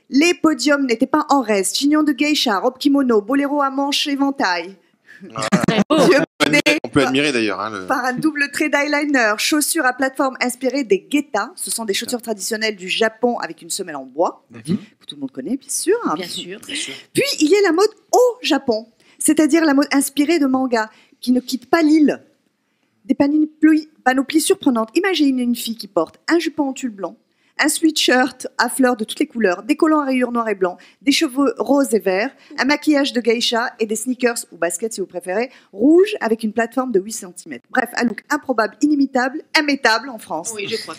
Les podiums n'étaient pas en reste. Chignon de geisha, robe kimono, boléro à manches éventail. On peut admirer d'ailleurs. Par un double trait d'eyeliner, chaussures à plateforme inspirées des geta. Ce sont des chaussures traditionnelles du Japon avec une semelle en bois, que tout le monde connaît, bien sûr. Bien sûr. Puis, il y a la mode au Japon, c'est-à-dire la mode inspirée de manga, qui ne quitte pas l'île. Des panoplies surprenantes. Imaginez une fille qui porte un jupon en tulle blanc, un sweatshirt à fleurs de toutes les couleurs, des collants à rayures noires et blancs, des cheveux roses et verts, un maquillage de geisha et des sneakers ou baskets si vous préférez, rouges avec une plateforme de 8 cm. Bref, un look improbable, inimitable, immétable en France. Oui, je crois.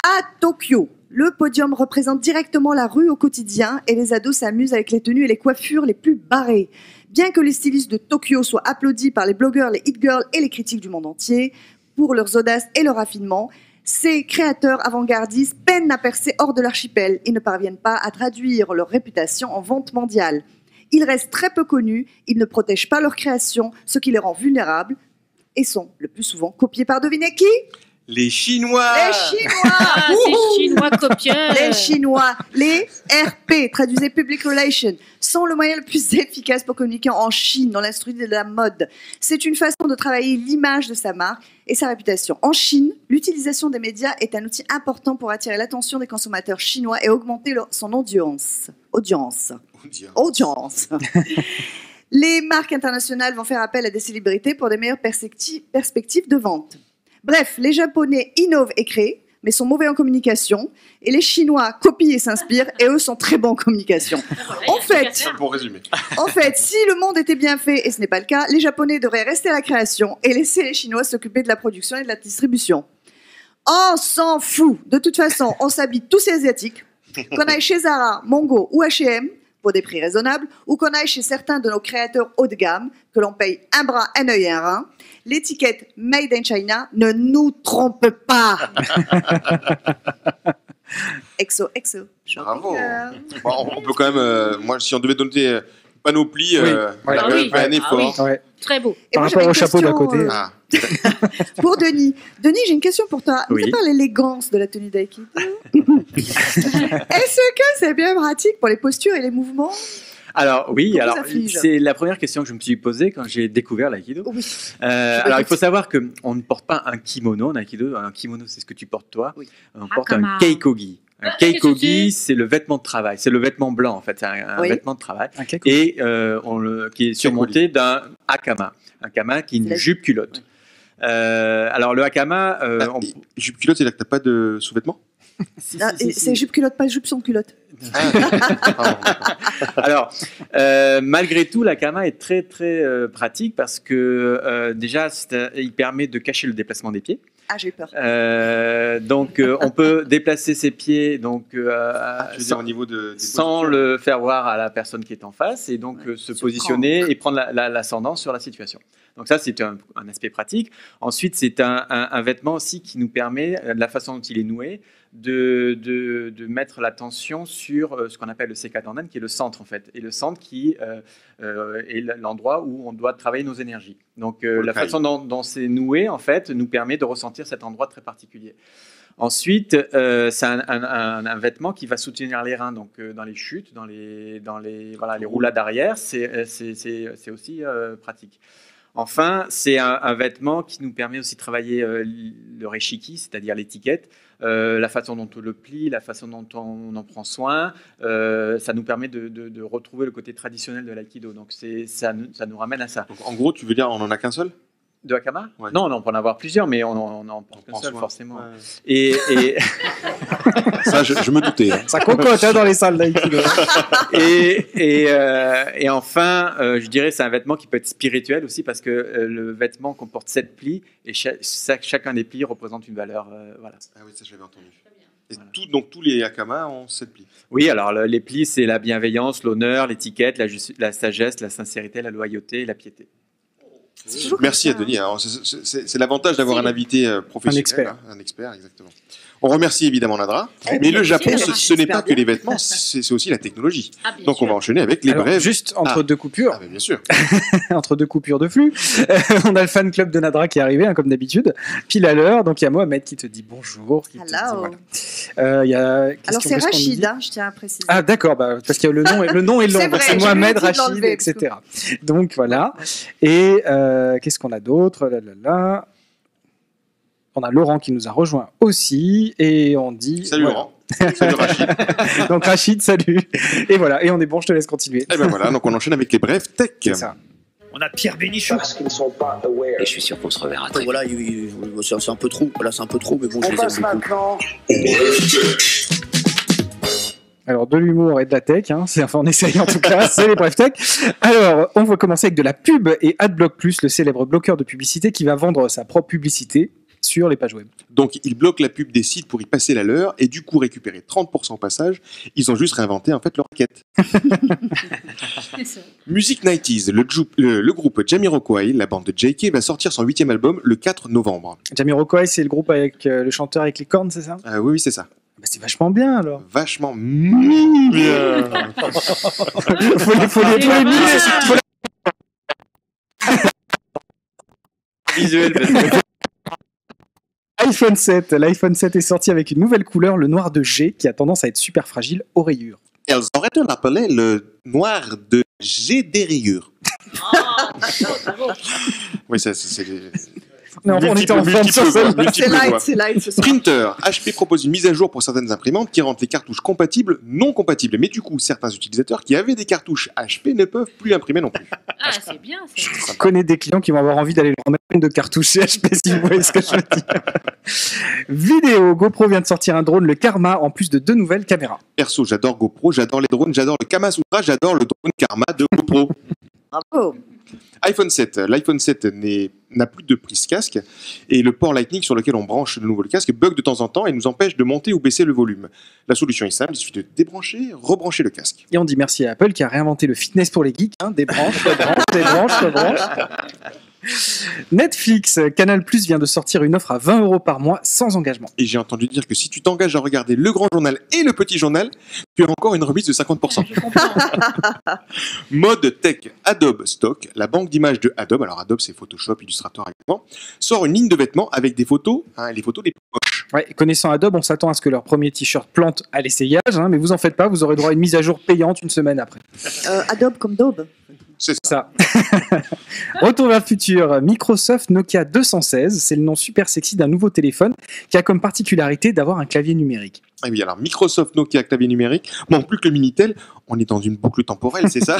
À Tokyo, le podium représente directement la rue au quotidien et les ados s'amusent avec les tenues et les coiffures les plus barrées. Bien que les stylistes de Tokyo soient applaudis par les blogueurs, les hit girls et les critiques du monde entier pour leurs audaces et leur raffinement, ces créateurs avant-gardistes peinent à percer hors de l'archipel et ne parviennent pas à traduire leur réputation en vente mondiale. Ils restent très peu connus, ils ne protègent pas leur création, ce qui les rend vulnérables et sont le plus souvent copiés par devinez qui ? Les Chinois. Les Chinois. Ah, ces Chinois copieurs. Les Chinois, les RP, traduisez Public Relations, sont le moyen le plus efficace pour communiquer en Chine dans l'industrie de la mode. C'est une façon de travailler l'image de sa marque et sa réputation. En Chine, l'utilisation des médias est un outil important pour attirer l'attention des consommateurs chinois et augmenter son audience. Les marques internationales vont faire appel à des célébrités pour des meilleures perspectives de vente. Bref, les Japonais innovent et créent, mais sont mauvais en communication, et les Chinois copient et s'inspirent, et eux sont très bons en communication. En fait, si le monde était bien fait, et ce n'est pas le cas, les Japonais devraient rester à la création et laisser les Chinois s'occuper de la production et de la distribution. On s'en fout. De toute façon, on s'habille tous asiatiques, qu'on aille chez Zara, Mongo ou H&M, pour des prix raisonnables, ou qu'on aille chez certains de nos créateurs haut de gamme, que l'on paye un bras, un œil et un rein. L'étiquette Made in China ne nous trompe pas. Exo. Bravo. Bon, on peut quand même, moi, si on devait donner panoplie, un effort. Ouais. Très beau. Et par moi, rapport au j'avais une chapeau d'à question, côté. pour Denis. Denis, j'ai une question pour toi. Oui. Mis à part l'élégance de la tenue d'Aikido, est-ce que c'est bien pratique pour les postures et les mouvements? Alors oui, Pour alors vous afflige. c'est la première question que je me suis posée quand j'ai découvert l'aïkido. Oui. Alors il faut savoir que on ne porte pas un kimono en aïkido. Un kimono, c'est ce que tu portes toi. Oui. On porte Hakama. un keikogi. Un qu'est-ce que keikogi, c'est le vêtement de travail. C'est le vêtement blanc en fait. C'est un Oui. vêtement de travail Un keikogi. et qui est surmonté d'un hakama. Un hakama qui est une La- jupe culotte. Alors le hakama, Jupe culotte, c'est-à-dire que t'as pas de sous-vêtements? Ah, c'est jupe culotte, pas jupe sans culotte. Alors, malgré tout, l'akama est très très pratique parce que déjà, il permet de cacher le déplacement des pieds. Ah, j'ai eu peur. Donc, on peut déplacer ses pieds donc, Je veux dire, au niveau des sans le faire voir à la personne qui est en face et donc se positionner et prendre l'ascendance sur la situation. Donc ça, c'est un aspect pratique. Ensuite, c'est un vêtement aussi qui nous permet, de la façon dont il est noué, de mettre l'attention sur ce qu'on appelle le sekatanden, qui est le centre en fait, et le centre qui est l'endroit où on doit travailler nos énergies. Donc la façon dont c'est noué en fait nous permet de ressentir cet endroit très particulier. Ensuite, c'est un vêtement qui va soutenir les reins, donc dans les chutes, dans les roulades arrière, c'est aussi pratique. Enfin, c'est un vêtement qui nous permet aussi de travailler le reshiki, c'est-à-dire l'étiquette, la façon dont on le plie, la façon dont on en prend soin. Ça nous permet de retrouver le côté traditionnel de l'aïkido. Donc ça nous ramène à ça. Donc, en gros, tu veux dire on en a qu'un seul? De hakama? Ouais. Non, on peut en avoir plusieurs, mais on en prend qu'un seul, soin. forcément. Ouais. Et Ça, je me doutais. Hein. Ça cocotte dans les salles d'aïkido. et enfin, je dirais c'est un vêtement qui peut être spirituel aussi parce que le vêtement comporte 7 plis et chacun des plis représente une valeur. Voilà. Ah oui, ça je l'avais entendu. Et donc tous les hakamas ont 7 plis. Oui, alors les plis, c'est la bienveillance, l'honneur, l'étiquette, la sagesse, la sincérité, la loyauté et la piété. Merci à Denis. Alors, c'est l'avantage d'avoir un invité professionnel. Un expert, exactement. On remercie évidemment Nadra. Mais le Japon, ce n'est pas que les vêtements, c'est aussi la technologie. Donc on va enchaîner avec les brèves. Juste entre deux coupures. Ah, bien sûr. Entre deux coupures de flux. On a le fan club de Nadra qui est arrivé, hein, comme d'habitude. Pile à l'heure. Donc il y a Mohamed qui te dit bonjour. Qui te dit, voilà. Y a, alors c'est Rachid, hein, je tiens à préciser. Ah d'accord, parce qu'il y a le nom est long. C'est Mohamed, Rachid, etc. Donc voilà. Et qu'est-ce qu'on a d'autre? On a Laurent qui nous a rejoint aussi et on dit... Salut Laurent. Salut Rachid. Donc Rachid, salut. Et voilà, et on est bon, je te laisse continuer. Et ben voilà, donc on enchaîne avec les brèves tech. C'est ça. On a Pierre Bénichou. Parce qu'ils ne sont pas aware. Et je suis sûr qu'on se reverra très voilà, c'est un peu trop. Là, c'est un peu trop, mais bon, je les aime maintenant. Alors, de l'humour et de la tech, hein, on essaye en tout cas, c'est les brèves tech. Alors, on va commencer avec de la pub et AdBlock Plus, le célèbre bloqueur de publicité qui va vendre sa propre publicité sur les pages web. Donc, ils bloquent la pub des sites pour y passer la leur et du coup récupérer 30% au passage. Ils ont juste réinventé en fait leur quête. Music 90s, le groupe Jamiroquai, la bande de JK, va sortir son 8e album le 4 novembre. Jamiroquai, c'est le groupe avec le chanteur avec les cornes, c'est ça? Oui, c'est ça. Bah, c'est vachement bien alors. Vachement bien. faut les Visuel. L'iPhone 7. L'iPhone 7 est sorti avec une nouvelle couleur, le noir de G, qui a tendance à être super fragile aux rayures. Elles auraient dû l'appeler le noir de G des rayures. Oui, c'est Non, on était en forme sur ça. C'est light ce soir. Printer. HP propose une mise à jour pour certaines imprimantes qui rendent les cartouches compatibles non compatibles. Mais du coup, certains utilisateurs qui avaient des cartouches HP ne peuvent plus imprimer non plus. Ah, c'est bien. Je connais des clients qui vont avoir envie d'aller leur remettre une de cartouches chez HP, si vous voyez ce que je veux dire. Vidéo. GoPro vient de sortir un drone, le Karma, en plus de 2 nouvelles caméras. Perso, j'adore GoPro, j'adore les drones, j'adore le Kamasutra, j'adore le drone Karma de GoPro. Bravo. iPhone 7. L'iPhone 7 n'a plus de prise casque et le port Lightning sur lequel on branche de nouveau le casque bug de temps en temps et nous empêche de monter ou baisser le volume. La solution est simple, il suffit de débrancher, rebrancher le casque. Et on dit merci à Apple qui a réinventé le fitness pour les geeks. Débranche, rebranche. Netflix, Canal+ vient de sortir une offre à 20 € par mois sans engagement. Et j'ai entendu dire que si tu t'engages à regarder le grand journal et le petit journal, tu as encore une remise de 50%. Mode tech, Adobe Stock, la banque d'images de Adobe, alors Adobe c'est Photoshop, Illustrator également, sort une ligne de vêtements avec des photos, les photos les plus moches. Ouais, connaissant Adobe, on s'attend à ce que leur premier t-shirt plante à l'essayage, mais vous en faites pas, vous aurez droit à une mise à jour payante une semaine après. Adobe comme Daube. C'est ça. Retour vers le futur. Microsoft Nokia 216, c'est le nom super sexy d'un nouveau téléphone qui a comme particularité d'avoir un clavier numérique. Ah oui, alors Microsoft Nokia clavier numérique, bon, plus que le Minitel, on est dans une boucle temporelle, c'est ça?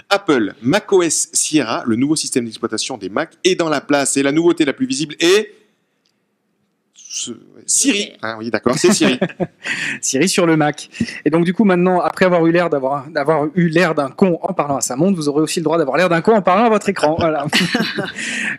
Apple, macOS Sierra, le nouveau système d'exploitation des Mac, est dans la place. Et la nouveauté la plus visible est... Siri. Ah oui, d'accord, c'est Siri. Siri sur le Mac. Et donc du coup maintenant, après avoir eu l'air d'un con en parlant à sa montre, vous aurez aussi le droit d'avoir l'air d'un con en parlant à votre écran. Voilà.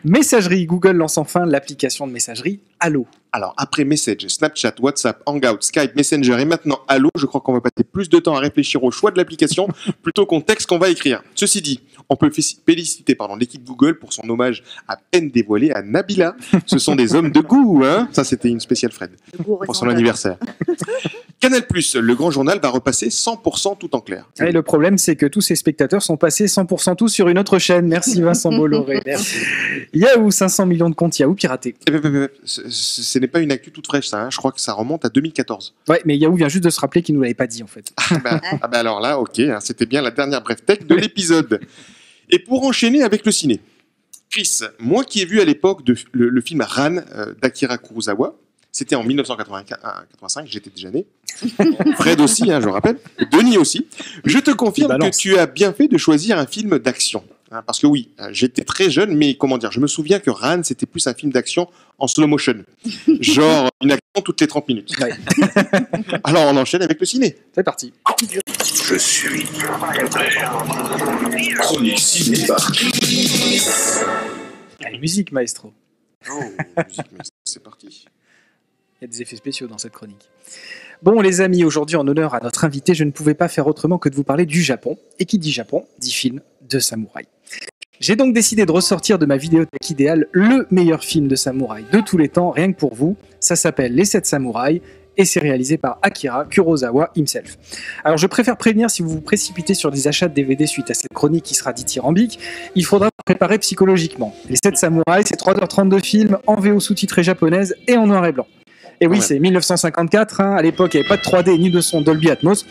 Messagerie. Google lance enfin l'application de messagerie Allo. Alors après Message, Snapchat, WhatsApp, Hangout, Skype, Messenger et maintenant Allo, je crois qu'on va passer plus de temps à réfléchir au choix de l'application plutôt qu'au texte qu'on va écrire. Ceci dit, on peut féliciter l'équipe Google pour son hommage à peine dévoilé à Nabila. Ce sont des hommes de goût, hein. Ça c'était une spéciale Fred pour son anniversaire. Canal+, le grand journal va repasser 100% tout en clair. Et le problème, c'est que tous ces spectateurs sont passés 100% tous sur une autre chaîne. Merci Vincent Bolloré. Merci. Yahoo, 500 millions de comptes Yahoo piratés. Ce n'est pas une actu toute fraîche, ça. Hein. Je crois que ça remonte à 2014. Ouais, mais Yahoo vient juste de se rappeler qu'il nous l'avait pas dit en fait. Alors là, ok, hein, c'était bien la dernière bref tech de l'épisode. Et pour enchaîner avec le ciné, Chris, moi qui ai vu à l'époque le film Ran d'Akira Kurosawa, c'était en 1985, j'étais déjà né. Fred aussi, hein, je rappelle. Denis aussi. Je te confirme que tu as bien fait de choisir un film d'action. Hein, parce que oui, j'étais très jeune, mais comment dire, je me souviens que Ran, c'était plus un film d'action en slow motion. Genre une action toutes les 30 minutes. Ouais. Alors on enchaîne avec le ciné. C'est parti. Je suis chronique ciné par Allez, musique maestro. Oh, musique maestro, c'est parti. Il y a des effets spéciaux dans cette chronique. Bon les amis, aujourd'hui en honneur à notre invité, je ne pouvais pas faire autrement que de vous parler du Japon. Et qui dit Japon, dit film de samouraï. J'ai donc décidé de ressortir de ma vidéothèque idéale le meilleur film de samouraï de tous les temps, rien que pour vous. Ça s'appelle Les 7 samouraïs et c'est réalisé par Akira Kurosawa himself. Alors je préfère prévenir, si vous vous précipitez sur des achats de DVD suite à cette chronique qui sera dithyrambique, il faudra vous préparer psychologiquement. Les 7 samouraïs, c'est 3h30 de film en VO sous-titré japonaise et en noir et blanc. Et oui, c'est 1954, hein, à l'époque il n'y avait pas de 3D ni de son Dolby Atmos.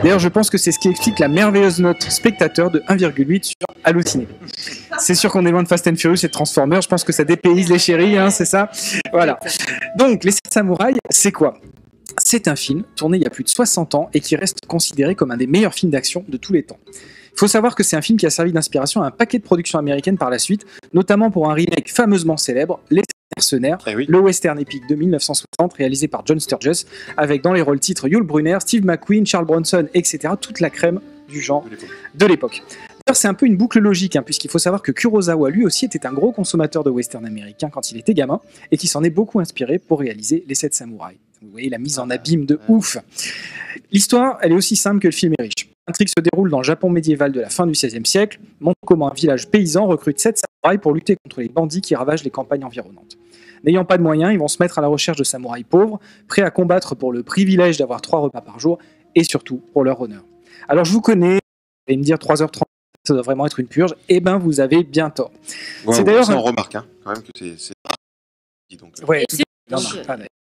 D'ailleurs, je pense que c'est ce qui explique la merveilleuse note spectateur de 1,8 sur Allociné. C'est sûr qu'on est loin de Fast and Furious et de Transformers, je pense que ça dépayse les chéris, hein, c'est ça. Voilà. Donc, Les 7 samouraïs, c'est quoi ? C'est un film tourné il y a plus de 60 ans et qui reste considéré comme un des meilleurs films d'action de tous les temps. Il faut savoir que c'est un film qui a servi d'inspiration à un paquet de productions américaines par la suite, notamment pour un remake fameusement célèbre, Les Mercenaires, le western épique de 1960 réalisé par John Sturges, avec dans les rôles titres Yul Brynner, Steve McQueen, Charles Bronson, etc. Toute la crème du genre de l'époque. D'ailleurs, c'est un peu une boucle logique, hein, puisqu'il faut savoir que Kurosawa lui aussi était un gros consommateur de western américain quand il était gamin, et qui s'en est beaucoup inspiré pour réaliser Les 7 samouraïs. Vous voyez la mise en abîme de ouf. L'histoire, elle est aussi simple que le film est riche. L'intrigue se déroule dans le Japon médiéval de la fin du XVIe siècle, montre comment un village paysan recrute 7 samouraïs pour lutter contre les bandits qui ravagent les campagnes environnantes. N'ayant pas de moyens, ils vont se mettre à la recherche de samouraïs pauvres, prêts à combattre pour le privilège d'avoir 3 repas par jour, et surtout pour leur honneur. Alors je vous connais, vous allez me dire 3h30, ça doit vraiment être une purge, eh ben vous avez bien tort. Ouais, c'est d'ailleurs on remarque hein, quand même que c'est Donc, Ouais, Et tout c'est- à fait. donc,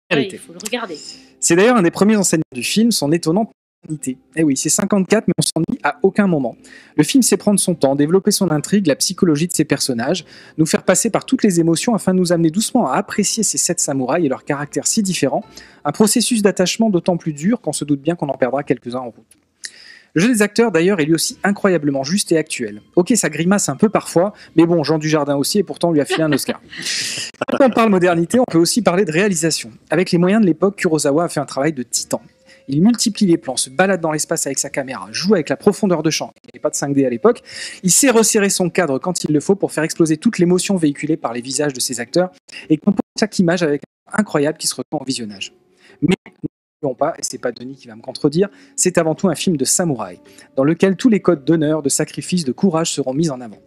Vérité. il faut le regarder. C'est d'ailleurs un des premiers enseignements du film, son étonnante modernité. Eh oui, c'est 54, mais on s'ennuie à aucun moment. Le film sait prendre son temps, développer son intrigue, la psychologie de ses personnages, nous faire passer par toutes les émotions afin de nous amener doucement à apprécier ces 7 samouraïs et leurs caractères si différents, un processus d'attachement d'autant plus dur qu'on se doute bien qu'on en perdra quelques-uns en route. Le jeu des acteurs, d'ailleurs, est lui aussi incroyablement juste et actuel. Ok, ça grimace un peu parfois, mais bon, Jean Dujardin aussi, et pourtant on lui a filé un Oscar. Quand on parle modernité, on peut aussi parler de réalisation. Avec les moyens de l'époque, Kurosawa a fait un travail de titan. Il multiplie les plans, se balade dans l'espace avec sa caméra, joue avec la profondeur de champ. Il n'y avait pas de 5D à l'époque. Il sait resserrer son cadre quand il le faut pour faire exploser toute l'émotion véhiculée par les visages de ses acteurs et compose chaque image avec un incroyable qui se ressent au visionnage. Mais n'oublions pas, et c'est pas Denis qui va me contredire, c'est avant tout un film de samouraï, dans lequel tous les codes d'honneur, de sacrifice, de courage seront mis en avant.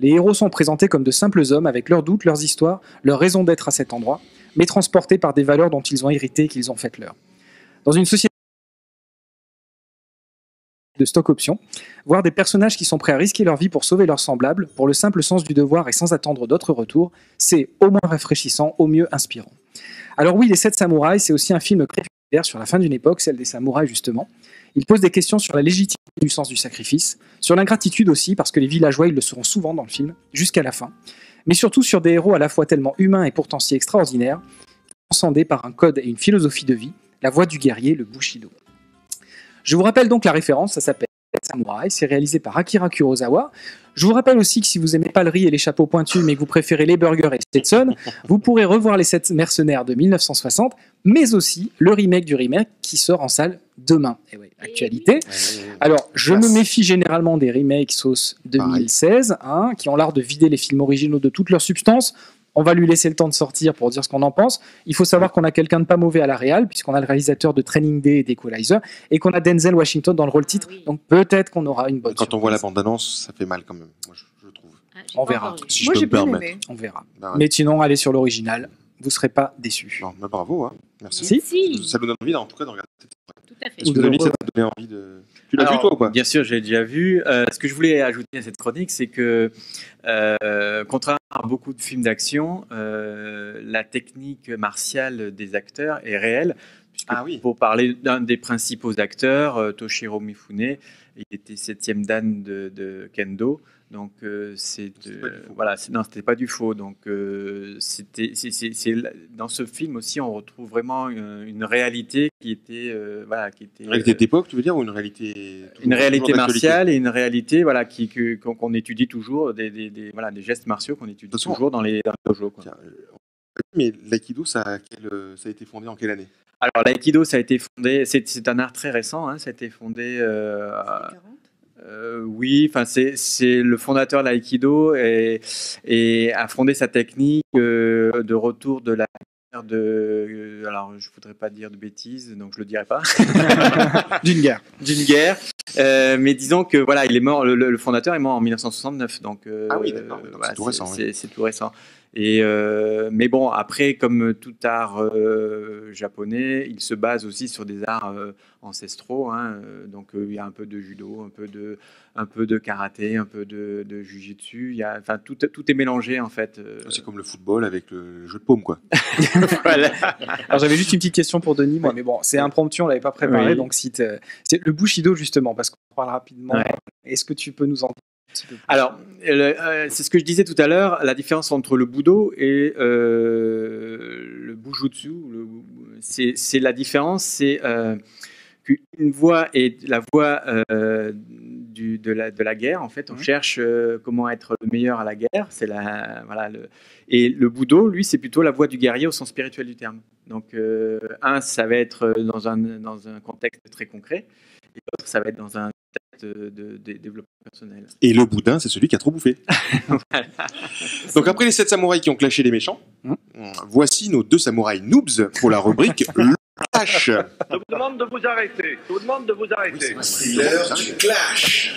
Les héros sont présentés comme de simples hommes avec leurs doutes, leurs histoires, leur raison d'être à cet endroit, mais transportés par des valeurs dont ils ont hérité et qu'ils ont fait leur. Dans une société de stock option, voir des personnages qui sont prêts à risquer leur vie pour sauver leurs semblables, pour le simple sens du devoir et sans attendre d'autres retours, c'est au moins rafraîchissant, au mieux inspirant. Alors oui, Les 7 samouraïs, c'est aussi un film crépusculaire sur la fin d'une époque, celle des samouraïs justement. Il pose des questions sur la légitimité du sens du sacrifice, sur l'ingratitude aussi, parce que les villageois, ils le seront souvent dans le film, jusqu'à la fin, mais surtout sur des héros à la fois tellement humains et pourtant si extraordinaires, transcendés par un code et une philosophie de vie, la voie du guerrier, le Bushido. Je vous rappelle donc la référence, ça s'appelle Samouraï, c'est réalisé par Akira Kurosawa. Je vous rappelle aussi que si vous n'aimez pas le riz et les chapeaux pointus, mais que vous préférez les burgers et Stetson, vous pourrez revoir Les 7 mercenaires de 1960, mais aussi le remake du remake qui sort en salle demain. Et oui, actualité. Alors, je me méfie généralement des remakes sauce 2016, hein, qui ont l'art de vider les films originaux de toute leur substance. On va lui laisser le temps de sortir pour dire ce qu'on en pense. Il faut savoir qu'on a quelqu'un de pas mauvais à la réal, puisqu'on a le réalisateur de Training Day et d'Equalizer, et qu'on a Denzel Washington dans le rôle titre. Donc peut-être qu'on aura une bonne Quand on voit la bande-annonce, ça fait mal quand même, moi je trouve. On verra. Si je peux me permettre. On verra. Bah ouais. Mais sinon, allez sur l'original. Vous ne serez pas déçus. Non, mais bravo, hein. Merci. Si. Ça nous donne envie, en tout cas, de regarder. Tout à fait. Est-ce que Denis, ça t'a donné envie de... Tu l'as vu toi ou pas? Bien sûr, je l'ai déjà vu. Ce que je voulais ajouter à cette chronique, c'est que, contrairement à beaucoup de films d'action, la technique martiale des acteurs est réelle. Puisque pour parler d'un des principaux acteurs, Toshiro Mifune, il était 7e dan de Kendo. Donc c'était pas du faux. Donc dans ce film aussi, on retrouve vraiment une réalité qui était Une réalité d'époque, tu veux dire, ou une réalité martiale et une réalité qu'on étudie toujours, des gestes martiaux qu'on étudie toujours dans les dojos. Mais l'aïkido, ça a été fondé en quelle année? Alors l'aïkido, ça a été fondé, c'est un art très récent, hein, ça a été fondé. Oui, enfin c'est le fondateur de l'aïkido et a fondé sa technique de retour de la guerre de. Alors je voudrais pas dire de bêtises, donc je le dirai pas. D'une guerre. Mais disons que voilà, il est mort. Le fondateur est mort en 1969, donc. Ah oui, d'accord. C'est tout récent. C'est tout récent. Et mais bon, après, comme tout art japonais, il se base aussi sur des arts ancestraux. Hein, donc il y a un peu de judo, un peu de karaté, un peu de jujitsu. Enfin, tout est mélangé en fait. C'est comme le football avec le jeu de paume, quoi. Voilà. Alors j'avais juste une petite question pour Denis, moi, mais bon, c'est impromptu, on l'avait pas préparé, Oui. donc c'est le Bushido justement, parce qu'on parle rapidement. Ouais. Est-ce que tu peux nous en dire un petit peu plus? Alors, c'est ce que je disais tout à l'heure, la différence entre le Budo et le Bujutsu. C'est la différence, c'est qu'une voie est la voie de la guerre. En fait, on cherche comment être le meilleur à la guerre. Et le Budo, lui, c'est plutôt la voie du guerrier au sens spirituel du terme. Donc, ça va être dans un contexte très concret, et l'autre, ça va être dans un de développement personnel. Et le boudin, c'est celui qui a trop bouffé. Voilà. Donc après les 7 samouraïs qui ont clashé les méchants, voici nos 2 samouraïs noobs pour la rubrique Le Clash. Je vous demande de vous arrêter. C'est l'heure du clash.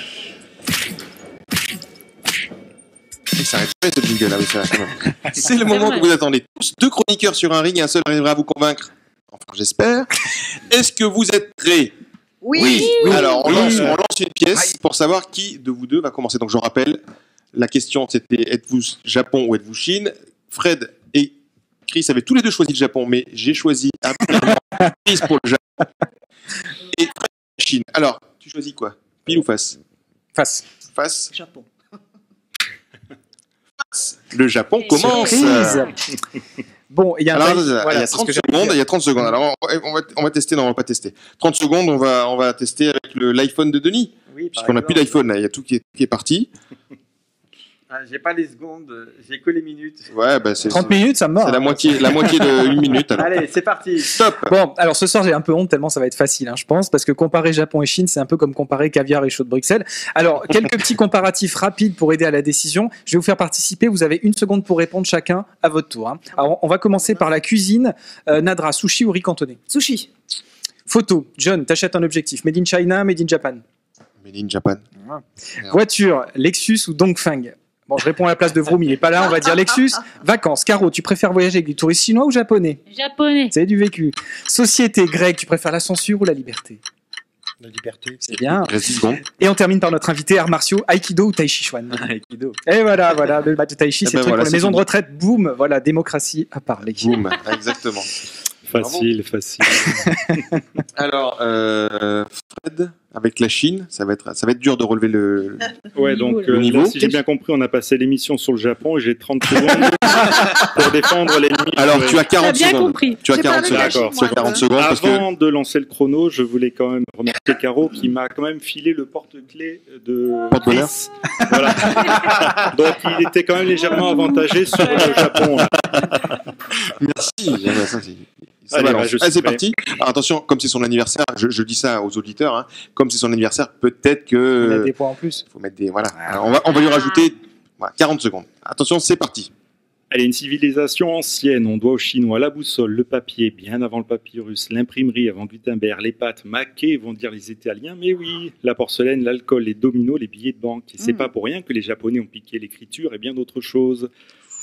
Et ça arrête pas ce jingle là, oui, ça va quand même. C'est le moment que vous attendez tous. 2 chroniqueurs sur un ring et un seul arrivera à vous convaincre. Enfin, j'espère. Est-ce que vous êtes prêts? Oui. Alors, on lance une pièce pour savoir qui de vous deux va commencer. Donc, je rappelle, la question c'était êtes-vous Japon ou êtes-vous Chine? Fred et Chris avait tous les deux choisi le Japon, mais j'ai choisi absolument Chris pour le Japon et Fred la Chine. Alors, tu choisis quoi? Pile ou face? Face. Face. Japon. Le Japon commence. Surprise. Bon, il y a Alors, voilà, il y a 30 secondes. Il y a 30 secondes. Alors, on va tester. Non, on va pas tester. 30 secondes, on va tester avec l'iPhone de Denis. Oui, puisqu'on n'a plus d'iPhone, là. Il y a tout qui est parti. J'ai pas les secondes, j'ai que les minutes. Ouais, bah c'est 30 minutes, ça me mord. C'est la moitié de 1 minute. Alors. Allez, c'est parti. Top. Bon, alors ce soir j'ai un peu honte tellement ça va être facile, je pense, parce que comparer Japon et Chine, c'est un peu comme comparer caviar et chaud de Bruxelles. Alors, quelques petits comparatifs rapides pour aider à la décision. Je vais vous faire participer. Vous avez 1 seconde pour répondre chacun à votre tour. Alors, on va commencer par la cuisine. Nadra, sushi ou riz cantonné? Sushi. Photo. John, t'achètes un objectif. Made in China, made in Japan. Made in Japan. Voiture, Lexus ou Dongfeng? Bon, je réponds à la place de Vroom, il est pas là, on va dire Lexus. Vacances, Caro, tu préfères voyager avec des touristes chinois ou japonais? Japonais. C'est du vécu. Société, Greg, tu préfères la censure ou la liberté? La liberté. C'est bien. Reste 10 secondes. Et on termine par notre invité, arts martiaux, Aikido ou Tai Chi Chuan? Aikido. Et voilà, le match de Tai Chi, c'est le truc voilà, pour les maisons de retraite. Boum, voilà, démocratie à parler. Boum, exactement. Facile. Alors, Fred, avec la Chine, ça va être dur de relever le donc le niveau. Là, si j'ai bien compris, on a passé l'émission sur le Japon et j'ai 30 secondes pour défendre l'ennemi. Alors, tu as 40 bien secondes. compris. Tu as J'ai 40 pas secondes. avec la Chine, Tu as 40 secondes parce que Avant de lancer le chrono, je voulais quand même remercier Caro qui m'a quand même filé le porte-clés de Porte-bonheur. Chris. Voilà. Donc, il était quand même légèrement avantagé sur le Japon. Là. merci. Ah, bah, ça, ça Allez, balance. je suis Allez, c'est prêt. parti. Alors, attention, comme c'est son anniversaire, je dis ça aux auditeurs, comme c'est son anniversaire, peut-être Il a que des points en plus. faut mettre des voilà. Alors, on va lui rajouter 40 secondes. Attention, c'est parti. Elle est une civilisation ancienne. On doit aux Chinois la boussole, le papier, bien avant le papyrus, l'imprimerie avant Gutenberg, les pâtes, maquet, vont dire les Italiens. Mais oui, la porcelaine, l'alcool, les dominos, les billets de banque. Et c'est pas pour rien que les Japonais ont piqué l'écriture et bien d'autres choses.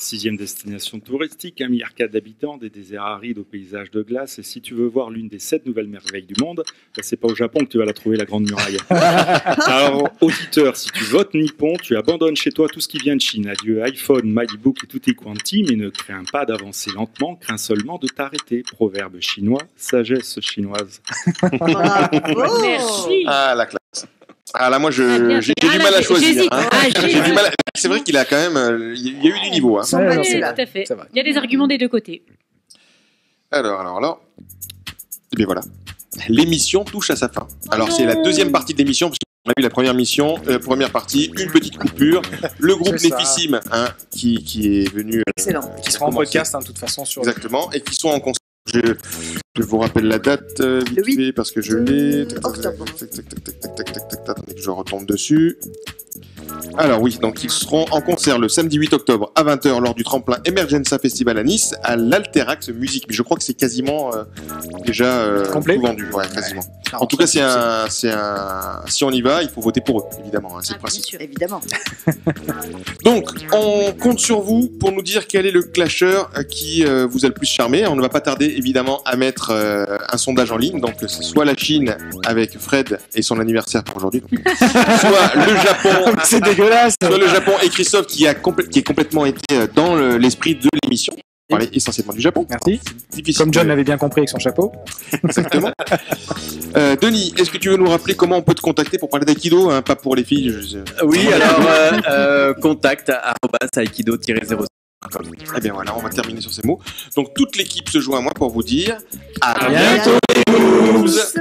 6e destination touristique, 1,4 milliard d'habitants, des déserts arides aux paysages de glace. Et si tu veux voir l'une des 7 nouvelles merveilles du monde, c'est pas au Japon que tu vas la trouver, la Grande Muraille. Alors, auditeur, si tu votes Nippon, tu abandonnes chez toi tout ce qui vient de Chine. Adieu iPhone, MacBook et tutti quanti, mais ne crains pas d'avancer lentement, crains seulement de t'arrêter. Proverbe chinois, sagesse chinoise. Merci. Ah, la classe. Ah là, moi, j'ai bien, du bien. mal à choisir. J'hésite. J'ai du mal. C'est vrai qu'il a quand même. Il y a eu du niveau. Sans Ouais, mal, non, c'est c'est là. Tout à fait. C'est vrai. Il y a des arguments des deux côtés. Alors. Et bien voilà. L'émission touche à sa fin. Alors, c'est la deuxième partie de l'émission, parce qu'on a vu la première partie, une petite coupure. Le groupe C'est ça. Néphisime, qui est venu. Excellent. Qui sera en podcast, de toute façon, sur. Exactement. Et qui sont en concert. Je vous rappelle la date vite fait parce que je l'ai. Octobre. Attendez que je retombe dessus. Alors oui, donc ils seront en concert le samedi 8 octobre à 20h lors du tremplin Emergenza Festival à Nice à l'Alterax Musique. Mais je crois que c'est quasiment déjà complet, tout vendu, ouais, quasiment. En tout cas, c'est un. Si on y va, il faut voter pour eux, évidemment. C'est le principe. Sûr, évidemment. Donc, on compte sur vous pour nous dire quel est le clasher qui vous a le plus charmé. On ne va pas tarder, évidemment, à mettre un sondage en ligne. Donc, c'est soit la Chine avec Fred et son anniversaire pour aujourd'hui, soit le Japon. C'est dégueulasse. Soit le Japon et Christophe qui est complètement été dans l'esprit de l'émission. On parlait essentiellement du Japon. Merci. Difficile. Comme John l'avait bien compris avec son chapeau. Exactement. Denis, est-ce que tu veux nous rappeler comment on peut te contacter pour parler d'aïkido, pas pour les filles? Oui, alors contact @aikido-0. Eh bien voilà, on va terminer sur ces mots. Donc toute l'équipe se joint à moi pour vous dire À bientôt les moves.